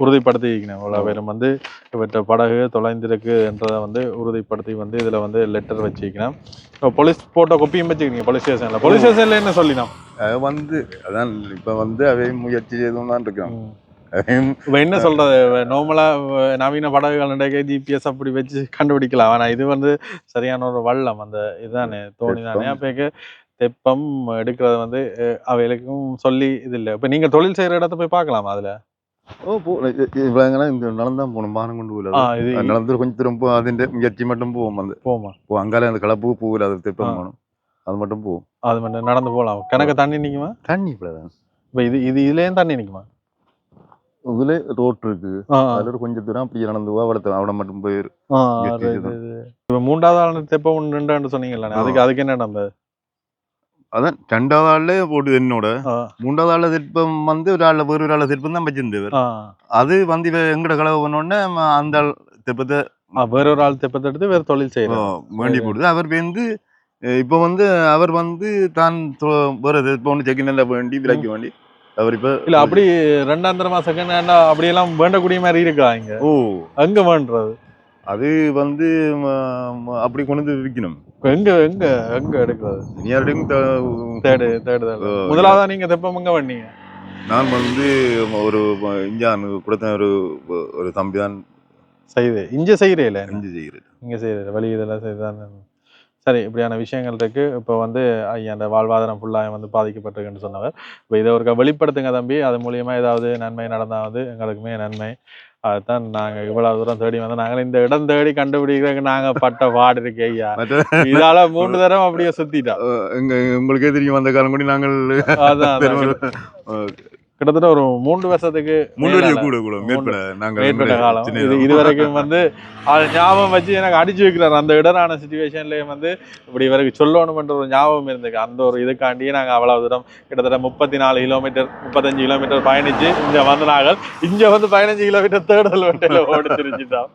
உறுதிப்படுத்தி இவ்வளோ பேரும் வந்து இவற்றை படகு தொலைந்திருக்கு என்றதை வந்து உறுதிப்படுத்தி வந்து இதில் வந்து லெட்டர் வச்சுக்கணும். இப்போ போலீஸ் போட்டோ கொப்பியும் வச்சுக்கிறீங்க போலீஸ் ஸ்டேஷனில் என்ன சொல்லினோம் வந்து அதான் இப்போ வந்து அவை முயற்சி செய்தும் தான் இருக்கிறோம். இப்போ என்ன சொல்றது நார்மலா நவீன படகுகள் நிறைய ஜிபிஎஸ் அப்படி வச்சு கண்டுபிடிக்கலாம். ஆனால் இது வந்து சரியான ஒரு வள்ளம் அந்த இதுதானே தோணி தானே அப்போக்கு தெப்பம் எடுக்கிறது வந்து அவைகளுக்கும் சொல்லி இது இல்லை. இப்போ நீங்கள் தொழில் செய்கிற இடத்த போய் பார்க்கலாமா அதில்? இவ்வளோங்கன்னா இங்கே நடந்தான் போகணும் பானம் கொண்டு போகல நடந்து கொஞ்சம் திரும்ப அதிൻ്റെ முயற்சி மட்டும் போவோம் வந்து அங்கால அந்த கலப்பு போகல அது தெப்பம் போகணும் அது மட்டும் போகும். அது மட்டும் நடந்து போகலாம். கணக்கு தண்ணி நிற்குமா? தண்ணி இப்போதான் இப்போ இதுலேயும் தண்ணி நிற்குமா? இதுல ரோட் இருக்கு அதுல கொஞ்சம் தூரம் அப்படி நடந்து போவா அவட மட்டும் போயிரு. இப்போ மூன்றாவது தெப்பம் ரெண்டு சொன்னீங்கல்ல அதுக்கு என்ன நடந்தது? அதான் ரெண்டாவது ஆள்ல போட்டு என்னோட மூன்றாவது ஆள்ல திருப்பம் வந்து ஒரு ஆள்ல வேறு ஒரு ஆள்ல திருப்பம் தான் வச்சிருந்தவர். அது வந்து எங்கட கலவை பண்ணோடனே அந்த தெப்பத்தை வேற ஒரு ஆள் தெப்பத்தை எடுத்து வேற தொழில் செய்யறோம் வேண்டி போடுது. அவர் வந்து இப்ப வந்து அவர் வந்து தான் வேற தெப்பம் ஒன்று செக்கின் வேண்டி விலைக்கு வேண்டி அவர் இப்ப இல்ல அப்படி ரெண்டாந்திரமா செகண்ட் ஹேண்டா அப்படியெல்லாம் வேண்டக்கூடிய மாதிரி இருக்கா இங்க? ஓ அங்க வேண்டது அது வந்து அப்படி கொண்டு வந்து விற்கணும். எங்க எங்க எங்க எடுக்கிறது? முதலாவதா நீங்க தெப்பம் எங்க பண்ணீங்க? நான் வந்து ஒரு இஞ்சான் கொடுத்த ஒரு தம்பி தான் செய்து இங்க செய்யறேன் இங்க செய்யற வழி இதெல்லாம் செய்தான். சரி இப்படியான விஷயங்கள் இருக்கு. இப்போ வந்து அந்த வாழ்வாதாரம் ஃபுல்லாக வந்து பாதிக்கப்பட்டிருக்குன்னு சொன்னவர். இப்போ இதை ஒரு வெளிப்படுத்துங்க தம்பி. அது மூலியமா ஏதாவது நன்மை நடந்தாவது எங்களுக்குமே நன்மை. அதுதான் நாங்கள் இவ்வளவு தூரம் தேடி வந்து நாங்கள் இந்த இடம் தேடி கண்டுபிடிக்கிறதுக்கு நாங்கள் பட்ட பாடு இருக்கு ஐயா. இதால 3 தடவை அப்படியே சுத்திட்டோம். உங்களுக்கே தெரியும் அந்த காலம் கூட நாங்கள் அதான் கிட்டத்தட்ட ஒரு 3 வருஷத்துக்கு காலம் இது வரைக்கும் வந்து அது ஞாபகம் வச்சு எனக்கு அடிச்சு வைக்கிறார். அந்த இடரான சிச்சுவேஷன்லயே வந்து இப்படி வரைக்கும் சொல்லணும்ன்ற ஒரு ஞாபகம் இருந்துக்கு. அந்த ஒரு இதுக்காண்டியே நாங்கள் அவ்வளவு தூரம் கிட்டத்தட்ட 34 கிலோமீட்டர் 35 கிலோமீட்டர் பயணிச்சு இங்க வந்து நாங்கள் இங்க வந்து 15 கிலோமீட்டர் தேடுதல் வண்டியில ஓடி திரிஞ்சுட்டோம்.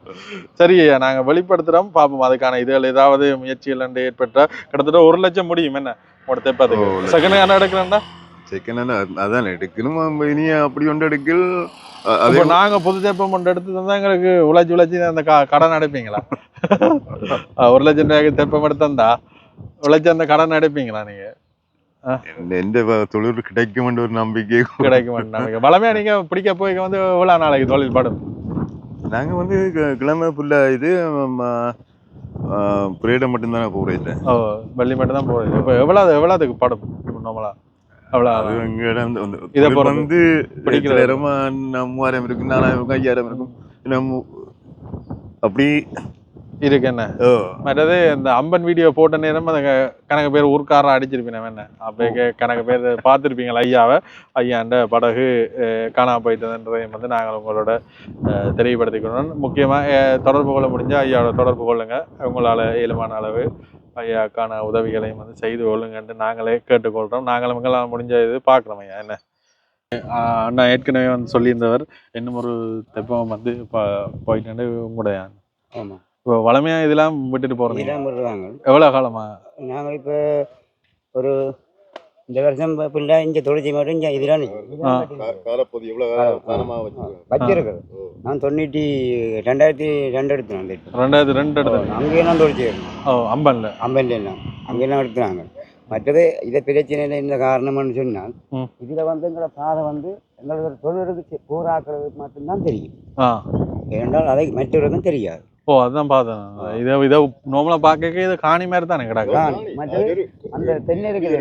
சரி நாங்கள் வெளிப்படுத்துறோம் பார்ப்போம். அதுக்கான இதுகள் ஏதாவது முயற்சிகள் ஏற்பட்ட கிட்டத்தட்ட 1 லட்சம் முடியும் என்ன ஒரு தெப்பத்துக்கு. செகண்ட் ஹேண்ட் எடுக்கிறேன்டா அதான் எடுக்கணும். இனி அப்படி ஒன்று எடுக்கல் நாங்க புது தெப்பம் ஒன்று எடுத்து தந்தா எங்களுக்கு உழைச்சி அந்த கடன் அடைப்பீங்களா? 1 லட்சம் ரூபாய்க்கு தெப்பம் எடுத்தா உழைச்சி அந்த கடன் அடைப்பீங்களா நீங்க? எந்த தொழில் கிடைக்கும் ஒரு நம்பிக்கை கிடைக்கும். வளமையா நீங்க பிடிக்க போய் வந்து எவ்வளவு நாளைக்கு தொழில் படும்? நாங்க வந்து கிழமை ஃபுல்லா இது பிரேட மட்டும்தானே போறேன். ஓ வெள்ளி மட்டும் தான் போறேன். இப்போ எவ்வளவுக்கு படும் நம்மளா? இதை வந்து படிக்கிற 3000 இருக்கு 4000 5000 இருக்கும் அப்படி இருக்கு என்ன. மற்றது இந்த அம்பன் வீடியோ போட்ட நேரம் அந்த கணக்கு பேர் ஊர்க்காரன் அடிச்சிருப்பீங்க என்ன அப்போ கணக்கு பேர் பார்த்துருப்பீங்களா ஐயாவை. ஐயாண்ட படகு காணாம போயிட்டதுன்றதையும் வந்து நாங்கள் உங்களோட தெரியப்படுத்திக்கணும். முக்கியமாக தொடர்பு கொள்ள முடிஞ்சா ஐயாவோட தொடர்பு கொள்ளுங்க. உங்களால் இயலுமான அளவு ஐயாக்கான உதவிகளையும் வந்து செய்து கொள்ளுங்கன்ட்டு நாங்களே கேட்டுக்கொள்கிறோம். நாங்களும் எங்களால் முடிஞ்ச இது பார்க்குறோம் ஐயா. என்ன அண்ணா ஏற்கனவே வந்து சொல்லியிருந்தவர் இன்னும் ஒரு தெப்பம் வந்து போயிட்டு உங்களுடைய ஆமாம் இப்போ வளமையாக இதெல்லாம் விட்டுட்டு போகிறோம். எவ்வளோ காலமா? நாங்கள் இப்போ ஒரு இந்த வருஷம் பிள்ளை இங்கே தொழிற்சி மட்டும் இங்கே இதெல்லாம் வச்சிருக்கிறது. நான் 2002 எடுத்தேன். 2002 எடுத்தேன். அங்கேயெல்லாம் தொழிற்சி அம்பன்ல எல்லாம் அங்கெல்லாம் எடுத்துனாங்க. மற்றது இதை பிரச்சனையில் இந்த காரணம்னு சொன்னால் இதில் வந்து எங்களோட பாதை வந்து எங்களோட தொழிலுக்கு போராக்கிறது மட்டும்தான் தெரியும். ஏனென்றால் அதை மற்றவர்களுக்கும் தெரியாது. ஓ அதுதான் பார்த்தேன். இதை நார்மலா பார்க்க இது காணி மாதிரி தானே கிடக்கு. அந்த தென்னை இருக்குது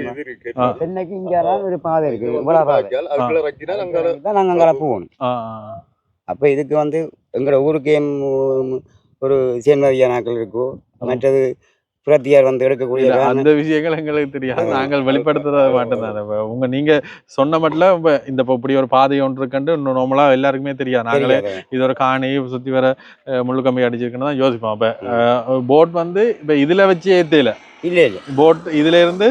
தென்னைக்கு இங்கெல்லாம் ஒரு பாதை இருக்கு. நாங்கள் அங்கே போகணும். அப்போ இதுக்கு வந்து எங்களோட ஊருக்கு ஒரு சேர்மதியா நாட்கள் இருக்கோ மற்றது பிரத்தியார் வந்து எடுக்கக்கூடிய அந்த விஷயங்கள் எங்களுக்கு தெரியாது. நாங்கள் வெளிப்படுத்துற மாட்டோம். நீங்க சொன்ன மட்டும் இந்த இப்படி ஒரு பாதை ஒன்று இருக்குன்ட்டு இன்னும் நார்மலா எல்லாருக்குமே தெரியாது. நாங்களே இது ஒரு காணி சுத்தி வர முள்ளு கம்பி அடிச்சிருக்குன்னு தான் யோசிப்போம். அப்ப போட் வந்து இப்ப இதுல வச்சு ஏத்தையில இல்ல போட் இதுல இருந்து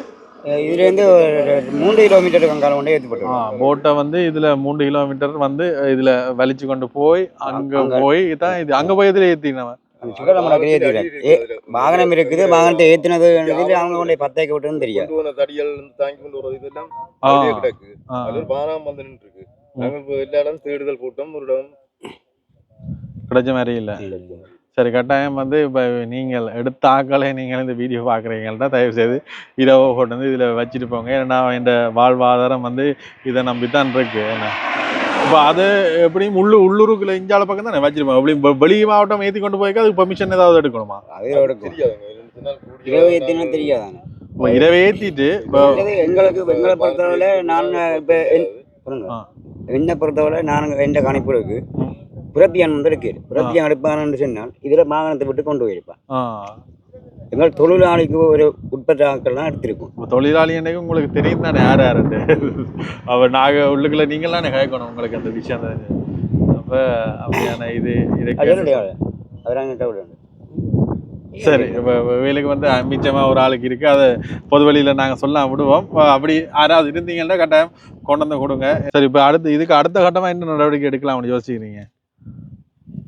3 கிலோமீட்டருக்கு அங்கால கொண்டே ஏற்றப்பட்டோம். போட்டை வந்து இதுல 3 கிலோமீட்டர் வந்து இதுல வலிச்சு கொண்டு போய் அங்க போய் தான் இது அங்க போய் இதுல ஏத்தினவன் அந்த சுடலை மடக்கிறே தெரியல. வாகனம் இருக்குது, வாகனத்தை ஏற்றினது அவங்க கொண்டு பத்தேக்க விட்டுன்னு தெரியாது. தடியல் தாங்கி கொண்டு வருவது இதெல்லாம் வெளியே கிடக்கு. அது பாராம வந்து நின்று இருக்கு. நாங்கள் எல்லா இடம் தேடுதல் கூட்டம் ஒரு இடம் கிடைச்ச மாதிரி இல்லை. சரி, கட்டாயம் வந்து இப்போ நீங்கள் எடுத்த ஆக்களே நீங்கள் இந்த வீடியோ பார்க்குறீங்கள்ட்ட தயவு செய்து இரவு கொண்டு வந்து இதில் வச்சுட்டு போங்க. ஏன்னா இந்த வாழ்வாதாரம் வந்து இதை நம்பித்தான் இருக்கு. என்ன இப்போ அது எப்படியும் உள்ளூருக்குள்ள இஞ்சால பக்கம் தானே வச்சிருப்போம். எப்படி வெளி மாவட்டம் ஏற்றி கொண்டு போய்க்க அதுக்கு பெர்மிஷன் ஏதாவது எடுக்கணுமா? இரவு ஏற்றினா தெரியாதாங்க. இரவு ஏற்றிட்டு எங்களை பொறுத்தவரை நான் இப்போ என்னை பொறுத்தவரை நான் எந்த கணிப்பு இருக்கு பிரத்தியான் வந்து இருக்கு. பிரத்தியான் எடுப்பான்னு சொன்னால் இதில் வாகனத்தை விட்டு கொண்டு போயிருப்பான். எங்கள் தொழிலாளிக்கு ஒரு உற்பத்தி ஆட்கள்லாம் எடுத்திருக்கும். தொழிலாளி என்னைக்கு உங்களுக்கு தெரியும் தானே யார் யாருண்டு. அவர் நாங்கள் உள்ளுக்குள்ள நீங்களாம் கேட்கணும் உங்களுக்கு அந்த விஷயம். அப்போ அப்படியான இது சரி. இப்போ வேலைக்கு வந்து மிச்சமாக ஒரு ஆளுக்கு இருக்குது. அதை பொது வழியில் நாங்கள் சொல்ல விடுவோம். அப்படி யாராவது இருந்தீங்கன்னா கட்டாயம் கொண்டு வந்து கொடுங்க. சரி, இப்போ அடுத்த கட்டமாக என்ன நடவடிக்கை எடுக்கலாம்னு யோசிக்கிறீங்க?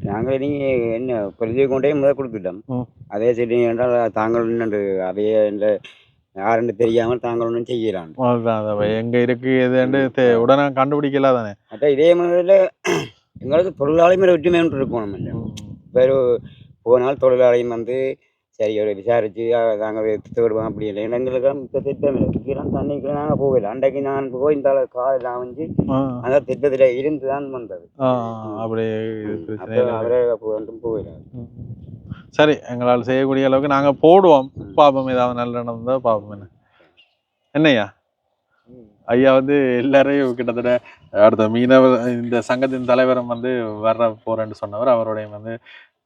நாங்கள் நீங்கள் என்ன பிரதியை கொண்டே முதல் கொடுத்துட்டோம். அதே சரி என்றால் தாங்கள் இன்னொன்று அதையே இந்த யாருன்னு தெரியாமல் தாங்கள் ஒன்றும் செய்யலாம். எங்கே இருக்குது எதுன்னு உடனே கண்டுபிடிக்கலாம் தானே. அதான் இதே மாதிரில எங்களுக்கு தொழிலாளி மேலே ஒற்றுமை ஒன்று இருக்கும். நம்ம இல்லை வேறு போனால் தொழிலாளியும் வந்து சரி ஒரு விசாரித்து நாங்கள் தேடுவோம். அப்படி இல்லை எங்களுக்கு இப்போ திட்டம் இல்லை. விற்கிறான் தண்ணிக்கு நாங்கள் போகல. அன்றைக்கு நான் போய் இந்த கால் நான் வந்து அந்த திட்டத்தில் இருந்து தான் வந்தது. அப்படி அவரே போகல. சரி, எங்களால் செய்யக்கூடிய அளவுக்கு நாங்கள் போடுவோம். பாப்போம், ஏதாவது நல்ல நடந்தால் பாப்போம். என்னையா ஐயா வந்து எல்லாரையும் கிட்டத்தட்ட அடுத்த மீனவர் இந்த சங்கத்தின் தலைவரும் வந்து வர்ற போறேன்னு சொன்னவர். அவருடைய வந்து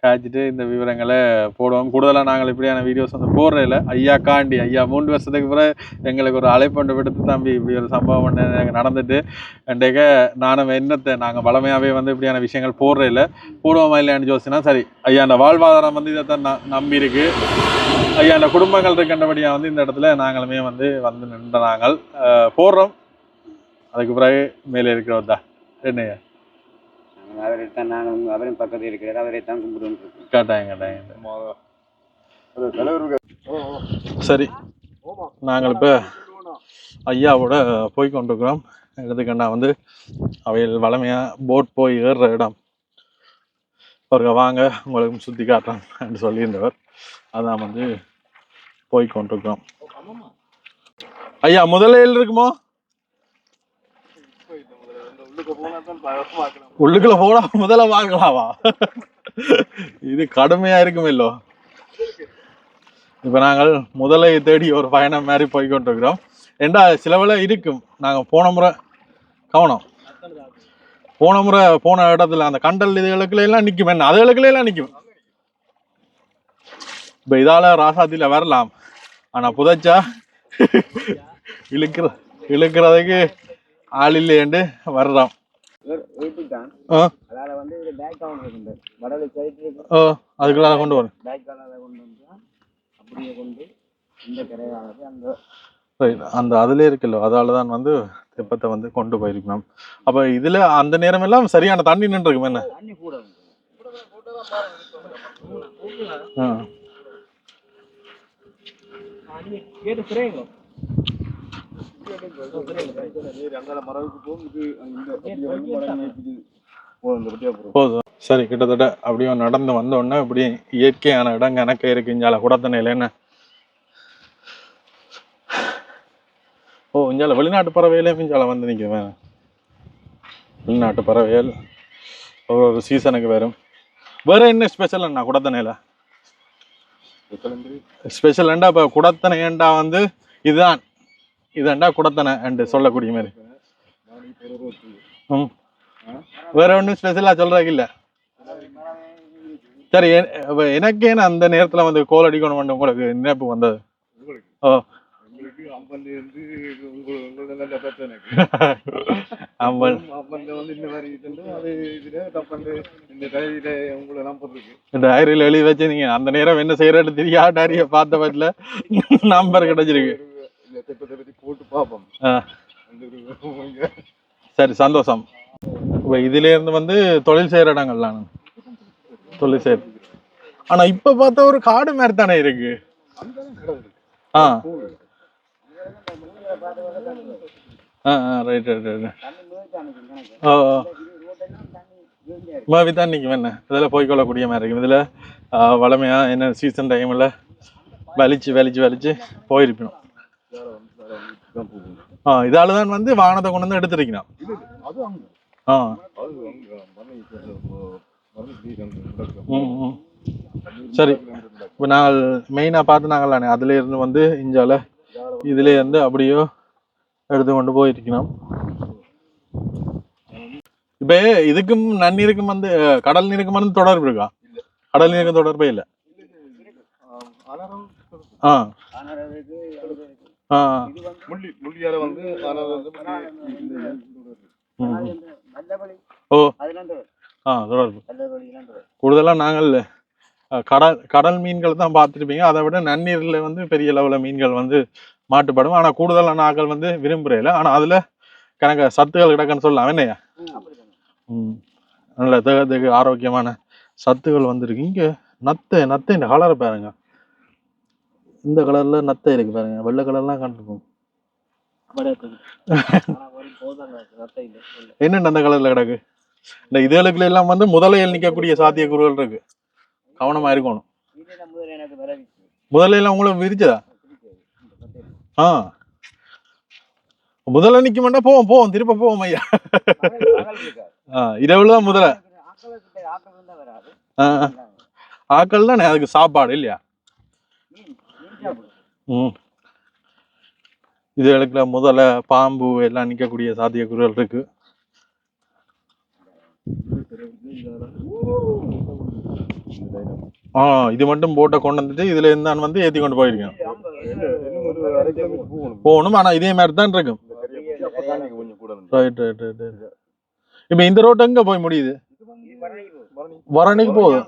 காய்ச்சிட்டு இந்த விவரங்களை போடுவோம். கூடுதலாக நாங்கள் இப்படியான வீடியோஸ் வந்து போடுறதில்ல. ஐயா 3 வருஷத்துக்கு பிறகு எங்களுக்கு ஒரு அழைப்பொண்டு விடுத்து தம்பி இப்படி ஒரு சம்பவம் ஒன்று நடந்துட்டு அன்றைக்க நானும் என்னத்தை நாங்கள் பழமையாகவே வந்து இப்படியான விஷயங்கள் போடுறதில்ல. போடுவோமா இல்லையான்னு யோசிச்சுன்னா சரி, ஐயா அந்த வாழ்வாதாரம் வந்து இதைத்தான் நம்பி இருக்கு. ஐயா அந்த குடும்பங்கள் இருக்கின்றபடியாக வந்து இந்த இடத்துல நாங்களுமே வந்து நின்ற நாங்கள் போடுறோம். அதுக்கு பிறகு மேலே இருக்கிறோம் தான் என்னையா அவரைத்தான் நாங்கள் அவரும் பக்கத்தில் இருக்கிறார். அவரைத்தான் கும்பிடுவோம். கேட்டாங்க. சரி, நாங்கள் இப்போ ஐயாவோட போய் கொண்டிருக்கிறோம். எடுத்துக்கண்ணா வந்து அவையில் வளமையாக போட் போய் ஏறுற இடம் ஒரு வாங்க உங்களுக்கு சுற்றி காட்டுறோம் என்று சொல்லியிருந்தவர். அதான் வந்து போய் கொண்டிருக்கிறோம். ஐயா முதல்ல இருக்குமோ? உள்ளுக்குள்ள போனா முதல்ல வாங்கலாவா? இது கடுமையா இருக்குமே இல்லோ. இப்ப நாங்கள் முதலை தேடி ஒரு பயணம் மாதிரி போய்கொண்டிருக்கிறோம். ஏண்டா சிலவெல்லாம் இருக்கும். நாங்க போன முறை போன இடத்துல அந்த கண்டல் இதுகளுக்குள்ள எல்லாம் நிக்கும். என்ன அதுகளுக்குள்ள எல்லாம் நிக்கும். இப்ப இதால ராசாத்தில வரலாம். ஆனா புதைச்சா இழுக்கிறதுக்கு ஆள் இல்லையேண்டு வர்றோம். அதுக்குள்ள கொண்டு வரும். அந்த அதுல இருக்குல்ல, அதாலதான் வந்து தெப்பத்தை வந்து கொண்டு போயிருக்கணும். அப்ப இதுல அந்த நேரம் எல்லாம் சரியான தண்ணி நின்று இருக்கும். என்ன போதும். சரி, கிட்டத்தட்ட அப்படியே நடந்து வந்த உடனே இப்படி இயற்கையான இடம் கணக்க இருக்கு. இஞ்சால குடத்தனையில என்ன இஞ்சால வெளிநாட்டு பறவையிலே இஞ்சால வந்து நிற்குவேன். வெளிநாட்டு பறவைகள் ஒரு சீசனுக்கு வரும். வேற என்ன ஸ்பெஷல் அண்ணா குடத்தனையில? ஸ்பெஷல் ஏண்டா இப்ப குடத்தனை ஏண்டா வந்து இதுதான்டா குடத்தனை என்று சொல்லக்கூடிய மாதிரி. வேற ஒன்றும் ஸ்பெஷலா சொல்றதுக்கு இல்ல. சரி, எனக்கே அந்த நேரத்துல வந்து கோல் அடிக்கணும் உங்களுக்கு நினைப்பு வந்தது. டைரியில எழுதி வச்சிருந்தீங்க. அந்த நேரம் என்ன செய்யறது தெரியா டைரிய பார்த்த பட்சல நம்பர் கிடைச்சிருக்கு. சரி, சந்தோஷம். இதுல இருந்து வந்து தொழில் செய்யற இடங்கள்லாம் தொழில் செய்ய ஆனா இப்ப பார்த்தா ஒரு காடு மாதிரி தானே இருக்கு. ஆ ரைட் ரைட் ரைட். ஓ மாவி தான் நிற்கும் என்ன இதில் போய்க்கொள்ளக்கூடிய மாதிரி இருக்கும். இதில் வளமையா என்ன சீசன் டைமில் வலிச்சு போயிருக்கணும். இதால தான் வந்து வாகனத்தை கொண்டு வந்து எடுத்துருக்கணும். சரி, இப்போ நாங்கள் மெயினாக பார்த்து நாங்களானே அதுல இருந்து வந்து இஞ்சால இதுல இருந்து அப்படியோ எடுத்து கொண்டு போயிருக்கணும். இப்ப இதுக்கும் நன்னீருக்கும் வந்து கடல் நீருக்கும் வந்து தொடர்பு இருக்கா? கடல் நீருக்கும் தொடர்பே இல்லை. தொடர்பு கூடுதலா நாங்கள் கடல் மீன்கள் தான் பார்த்துருப்பீங்க. அதை விட நன்னீர்ல வந்து பெரிய லெவல மீன்கள் வந்து மாட்டுப்படும். ஆனா கூடுதலான நாங்கள் வந்து விரும்புறேன். ஆனா அதுல கணக்க சத்துக்கள் கிடக்குன்னு சொல்லலாம் என்னையா? நல்ல தேகத்துக்கு ஆரோக்கியமான சத்துக்கள் வந்துருக்கு. இங்க நத்தை இந்த கலரை பாருங்க. இந்த கலர்ல நத்தை இருக்கு பாருங்க. வெள்ளை கலர்லாம் கண்டிருக்கும். என்னென்ன அந்த கலர்ல கிடக்கு? இந்த இதழுக்குள்ள எல்லாம் வந்து முதலையில் நிக்கக்கூடிய சாத்தியக்கூறுகள் இருக்கு. கவனமா இருக்கணும். முதலையெல்லாம் உங்களுக்கு விரிச்சதா? முதல்ல நிக்க மாட்டா போவோம் திருப்ப போவோம் ஐயா. இரவுலதான் முதல்ல ஆக்கள் தானே அதுக்கு சாப்பாடு இல்லையா? இதுகளுக்குல முதல்ல பாம்பு எல்லாம் நிக்கக்கூடிய சாத்தியக்கூறுகள் இருக்கு. இது மட்டும் போட்டை கொண்டு வந்துட்டு இதுல இருந்தான் வந்து ஏத்தி கொண்டு போயிருக்கேன் போகணும். ஆனா இதே மாதிரி தான் இருக்கும். Right right right. இப்ப இந்த ரோட் எங்க போய் முடியுது? வரணிக்கு போகுது.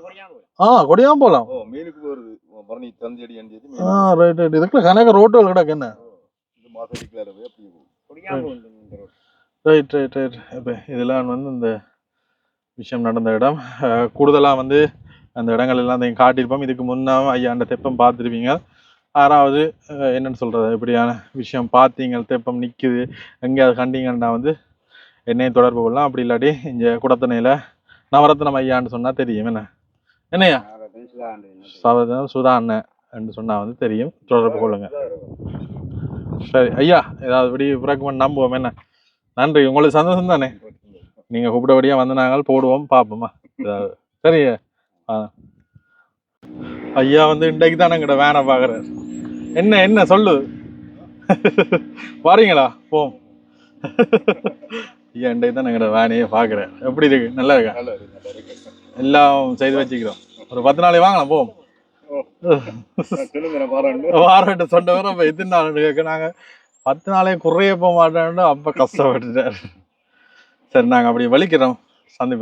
கொடியாம போலாம். Right right. இதுக்குள்ள கணக்கு ரோட்டுகள் கிடக்கு என்ன? Right right right. இப்ப இதெல்லாம் வந்து இந்த விஷயம் நடந்த இடம். கூடுதலா வந்து அந்த இடங்கள் எல்லாம் காட்டியிருப்போம். இதுக்கு முன்னாவும் ஐயா அந்த தெப்பம் பார்த்துருப்பீங்க. ஆறாவது என்னன்னு சொல்றது, இப்படியான விஷயம் பார்த்தீங்க தெப்பம் நிற்குது எங்கேயாவது கண்டிங்கன்னா வந்து என்னையும் தொடர்பு கொள்ளலாம். அப்படி இல்லாட்டி இங்கே குடத்தனையில் நவரத்னம் ஐயான்னு சொன்னால் தெரியும். என்னையா சுதா அண்ணன் சொன்னால் வந்து தெரியும், தொடர்பு கொள்ளுங்க. சரி ஐயா, ஏதாவது இப்படி ரெக்கமெண்ட் நம்புவோம். என்ன நன்றி, உங்களுக்கு சந்தோஷம் தானே? நீங்கள் கூப்பிட்டபடியாக வந்து நாங்கள் போடுவோம் பார்ப்போமா? சரி ஐயா வந்து இன்றைக்கு தான் எங்கிட்ட வேனை பார்க்குறாரு. என்ன சொல்லு வரீங்களா? போம் ஐயா இன்றைக்கு தான் எங்கிட்ட வேனையே பார்க்குறேன். எப்படி இருக்கு? நல்லா இருக்கா? எல்லாம் செய்து வச்சுக்கிறோம். ஒரு 10 நாளே வாங்கலாம் போவோம். வாரட்டு சொன்ன வர இப்போ எத்தனை நாள் கேட்க நாங்கள் 10 நாளே குறைய போக மாட்டேன்னு அப்போ கஷ்டப்பட்டுட்டார். சரி நாங்கள் அப்படி வலிக்கிறோம். சந்திப்போம்.